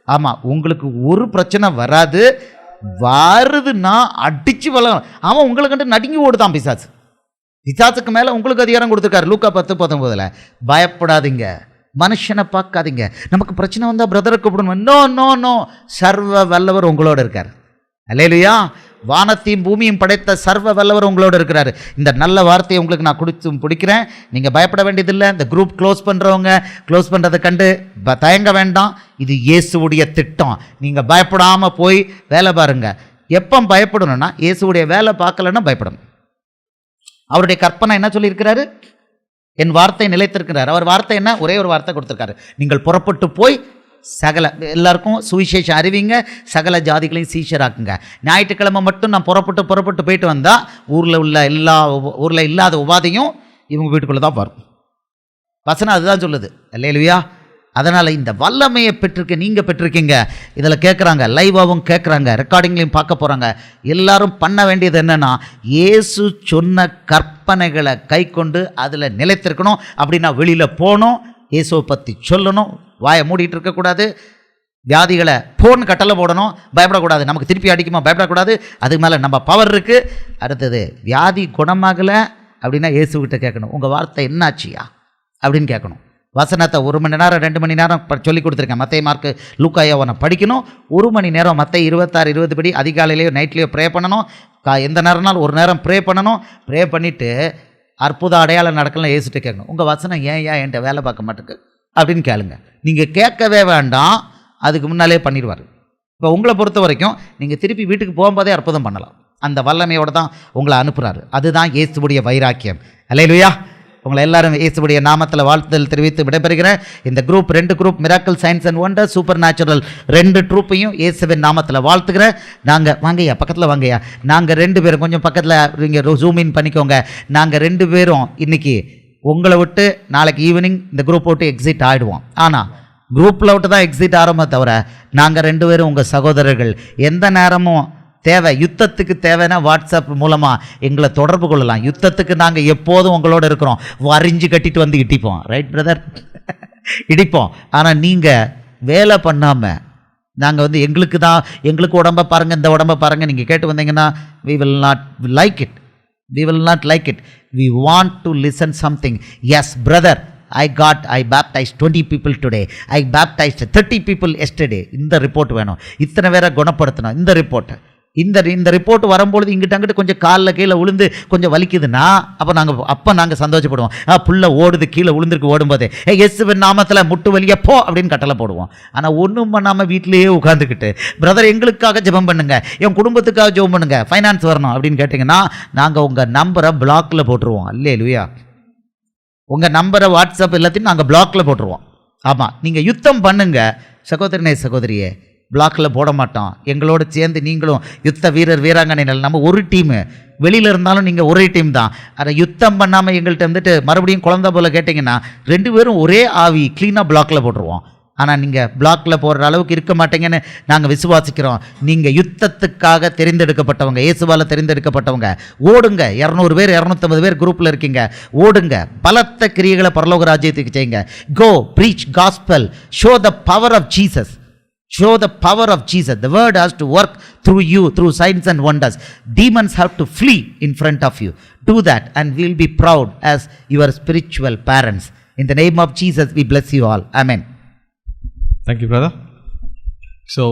ஆமாம், உங்களுக்கு ஒரு பிரச்சனை வராது. வருதுன்னா அடிச்சு வளரும். அவன் உங்களை கண்டு நடுங்கி ஓடுதான் பிசாசு. பிசாசுக்கு மேலே உங்களுக்கு அதிகாரம் கொடுத்துருக்காரு. லூக்கா 10:19 பயப்படாதீங்க, மனுஷனை பார்க்காதீங்க. நமக்கு பிரச்சனை வந்தால் பிரதரை கூப்பிடணும். நோ நோ நோ, சர்வ வல்லவர் உங்களோட இருக்கார். அல்லேலூயா. வானத்தையும் பூமியும் படைத்த சர்வ வல்லவர் உங்களோட இருக்கிறாரு. இந்த நல்ல வார்த்தையை உங்களுக்கு நான் பிடிக்கிறேன். நீங்கள் பயப்பட வேண்டியதில்லை. இந்த குரூப் க்ளோஸ் பண்ணுறதை கண்டு தயங்க வேண்டாம். இது இயேசுவுடைய திட்டம். நீங்கள் பயப்படாமல் போய் வேலை பாருங்கள். எப்போ பயப்படணும்னா, இயேசுவுடைய வேலை பார்க்கலன்னா பயப்படணும். அவருடைய கற்பனை என்ன சொல்லியிருக்கிறாரு? என் வார்த்தை நிலைத்திருக்கிறார். அவர் வார்த்தை என்ன? ஒரே ஒரு வார்த்தை கொடுத்துருக்காரு, நீங்கள் புறப்பட்டு போய் சகல எல்லாருக்கும் சுவிசேஷம் அறிவிங்க, சகல ஜாதிகளையும் சீஷராக்குங்க. ஞாயிற்றுக்கிழமை மட்டும் நான் புறப்பட்டு போயிட்டு வந்தால் ஊரில் இல்லாத உபாதையும் இவங்க வீட்டுக்குள்ளே தான் வரும். வசனம் அதுதான் சொல்லுது. அல்லேலூயா. அதனால் இந்த வல்லமையை நீங்கள் பெற்றிருக்கீங்க. இதில் கேட்குறாங்க, லைவாகவும் கேட்குறாங்க, ரெக்கார்டிங்லையும் பார்க்க போகிறாங்க. எல்லாரும் பண்ண வேண்டியது என்னென்னா, இயேசு சொன்ன கற்பனைகளை கை கொண்டு அதில் நிலைத்திருக்கணும். அப்படின்னா வெளியில் போகணும், இயேசுவை பற்றி சொல்லணும், வாயை மூடிட்டு இருக்கக்கூடாது. வியாதிகளை போன்னு கட்டளை போடணும், பயப்படக்கூடாது. நமக்கு திருப்பி அடிக்குமா? பயப்படக்கூடாது. அதுக்கு மேலே நம்ம பவர் இருக்குது. அடுத்தது, வியாதி குணமாகலை அப்படின்னா இயேசுகிட்ட கேட்கணும், உங்கள் வார்த்தை என்னாச்சியா அப்படின்னு கேட்கணும். வசனத்தை 1 மணி நேரம் 2 மணி நேரம் சொல்லி கொடுத்துருக்கேன். மத்தேயு, மார்க்கு, லூக்கா, யோவானை படிக்கணும். 1 மணி நேரம் மத்தேயு 26:20 படி அதிகாலையிலையோ நைட்லேயோ ப்ரே பண்ணணும். எந்த நேரம்னாலும் ஒரு நேரம் ப்ரே பண்ணணும். ப்ரே பண்ணிவிட்டு அற்புத அடையாளம் நடக்கலாம் இயேசுகிட்ட கேட்கணும், உங்கள் வசனம் ஏன் என்கிட்ட வேலை பார்க்க மாட்டேக்கு அப்படின்னு கேளுங்க. நீங்கள் கேட்கவே வேண்டாம், அதுக்கு முன்னாலே பண்ணிடுவார். இப்போ உங்களை பொறுத்த வரைக்கும் நீங்கள் திருப்பி வீட்டுக்கு போகும்போதே அற்புதம் பண்ணலாம். அந்த வல்லமையோடு தான் உங்களை அனுப்புகிறாரு. அதுதான் இயேசுவுடைய வைராக்கியம். அல்லேலூயா. உங்களை எல்லாரும் இயேசுவுடைய நாமத்தில் வாழ்த்துதல் தெரிவித்து விடைபெறுகிறேன். இந்த group 2 group, miracle, science and wonder, super natural 2 ட்ரூப்பையும் இயேசுவின் நாமத்தில் வாழ்த்துக்கிறேன். நாங்கள் வாங்கய்யா, பக்கத்தில் வாங்கய்யா. நாங்கள் 2 பேரும் கொஞ்சம் பக்கத்தில் நீங்கள் ஜூம் இன் பண்ணிக்கோங்க. நாங்கள் 2 பேரும் இன்றைக்கி உங்களை விட்டு நாளைக்கு ஈவினிங் இந்த குரூப் விட்டு எக்ஸிட் ஆகிடுவோம். ஆனால் குரூப்பில் விட்டு தான் எக்ஸிட் ஆகிறோமே தவிர, நாங்கள் 2 பேரும் உங்கள் சகோதரர்கள். எந்த நேரமும் தேவை, யுத்தத்துக்கு தேவைன்னா வாட்ஸ்அப் மூலமாக எங்களை தொடர்பு கொள்ளலாம். யுத்தத்துக்கு நாங்கள் எப்போதும் உங்களோட இருக்கிறோம். வரிஞ்சு கட்டிட்டு வந்து இடிப்போம். Right brother? இடிப்போம். ஆனால் நீங்கள் வேலை பண்ணாமல் நாங்கள் எங்களுக்கு உடம்பை பாருங்கள், இந்த உடம்பை பாருங்கள் நீங்கள் கேட்டு வந்தீங்கன்னா we will not like it. We want to listen something. Yes brother, I baptized 20 people today. I baptized 30 people yesterday. இந்த ரிப்போர்ட் வேணும். இத்தனை பேரை குணப்படுத்தணும். இந்த ரிப்போர்ட் வரும்பொழுது அங்கிட்டு கொஞ்சம் காலில் கீழே விழுந்து கொஞ்சம் வலிக்குதுன்னா அப்போ நாங்கள் சந்தோஷப்படுவோம். புள்ள ஓடுது, கீழே விழுந்துருக்கு, ஓடும்போதே இயேசுவின் நாமத்தில் முட்டு வலியா போ அப்படின்னு கட்டளை போடுவோம். ஆனால் ஒன்றும் பண்ணாமல் வீட்டிலேயே உட்காந்துக்கிட்டு, பிரதர் எங்களுக்காக ஜெபம் பண்ணுங்க, என் குடும்பத்துக்காக ஜெபம் பண்ணுங்க, ஃபைனான்ஸ் வரணும் அப்படின்னு கேட்டிங்கன்னா நாங்கள் உங்கள் நம்பரை பிளாக்கில் போட்டுருவோம். அல்லேலூயா. உங்கள் நம்பரை வாட்ஸ்அப் எல்லாத்தையும் நாங்கள் பிளாக்கில் போட்டுருவோம். ஆமாம், நீங்கள் யுத்தம் பண்ணுங்க சகோதரனே சகோதரியே. பிளாக்கில் போட மாட்டோம். எங்களோட சேர்ந்து நீங்களும் யுத்த வீராங்கனைகள், நம்ம ஒரு டீமு. வெளியில் இருந்தாலும் நீங்கள் ஒரே டீம் தான். அதை யுத்தம் பண்ணாமல் எங்கள்கிட்ட வந்துட்டு மறுபடியும் குழந்தை போல் கேட்டிங்கன்னா 2 பேரும் ஒரே ஆவி க்ளீனாக பிளாக்கில் போட்டுருவோம். ஆனால் நீங்கள் பிளாக்கில் போடுற அளவுக்கு இருக்க மாட்டீங்கன்னு நாங்கள் விசுவாசிக்கிறோம். நீங்கள் யுத்தத்துக்காக தெரிந்தெடுக்கப்பட்டவங்க, இயேசுவால் தெரிந்தெடுக்கப்பட்டவங்க. ஓடுங்க. 200 பேர் 250 பேர் குரூப்பில் இருக்கீங்க. ஓடுங்க, பலத்த கிரியைகளை பரலோக ராஜ்யத்துக்கு செய்யுங்க. Go preach gospel, show the power of Jesus. Show the power of Jesus. The word has to work through you, through signs and wonders. Demons have to flee in front of you. Do that and we'll be proud as your spiritual parents. In the name of Jesus, we bless you all. Amen. Thank you, brother. So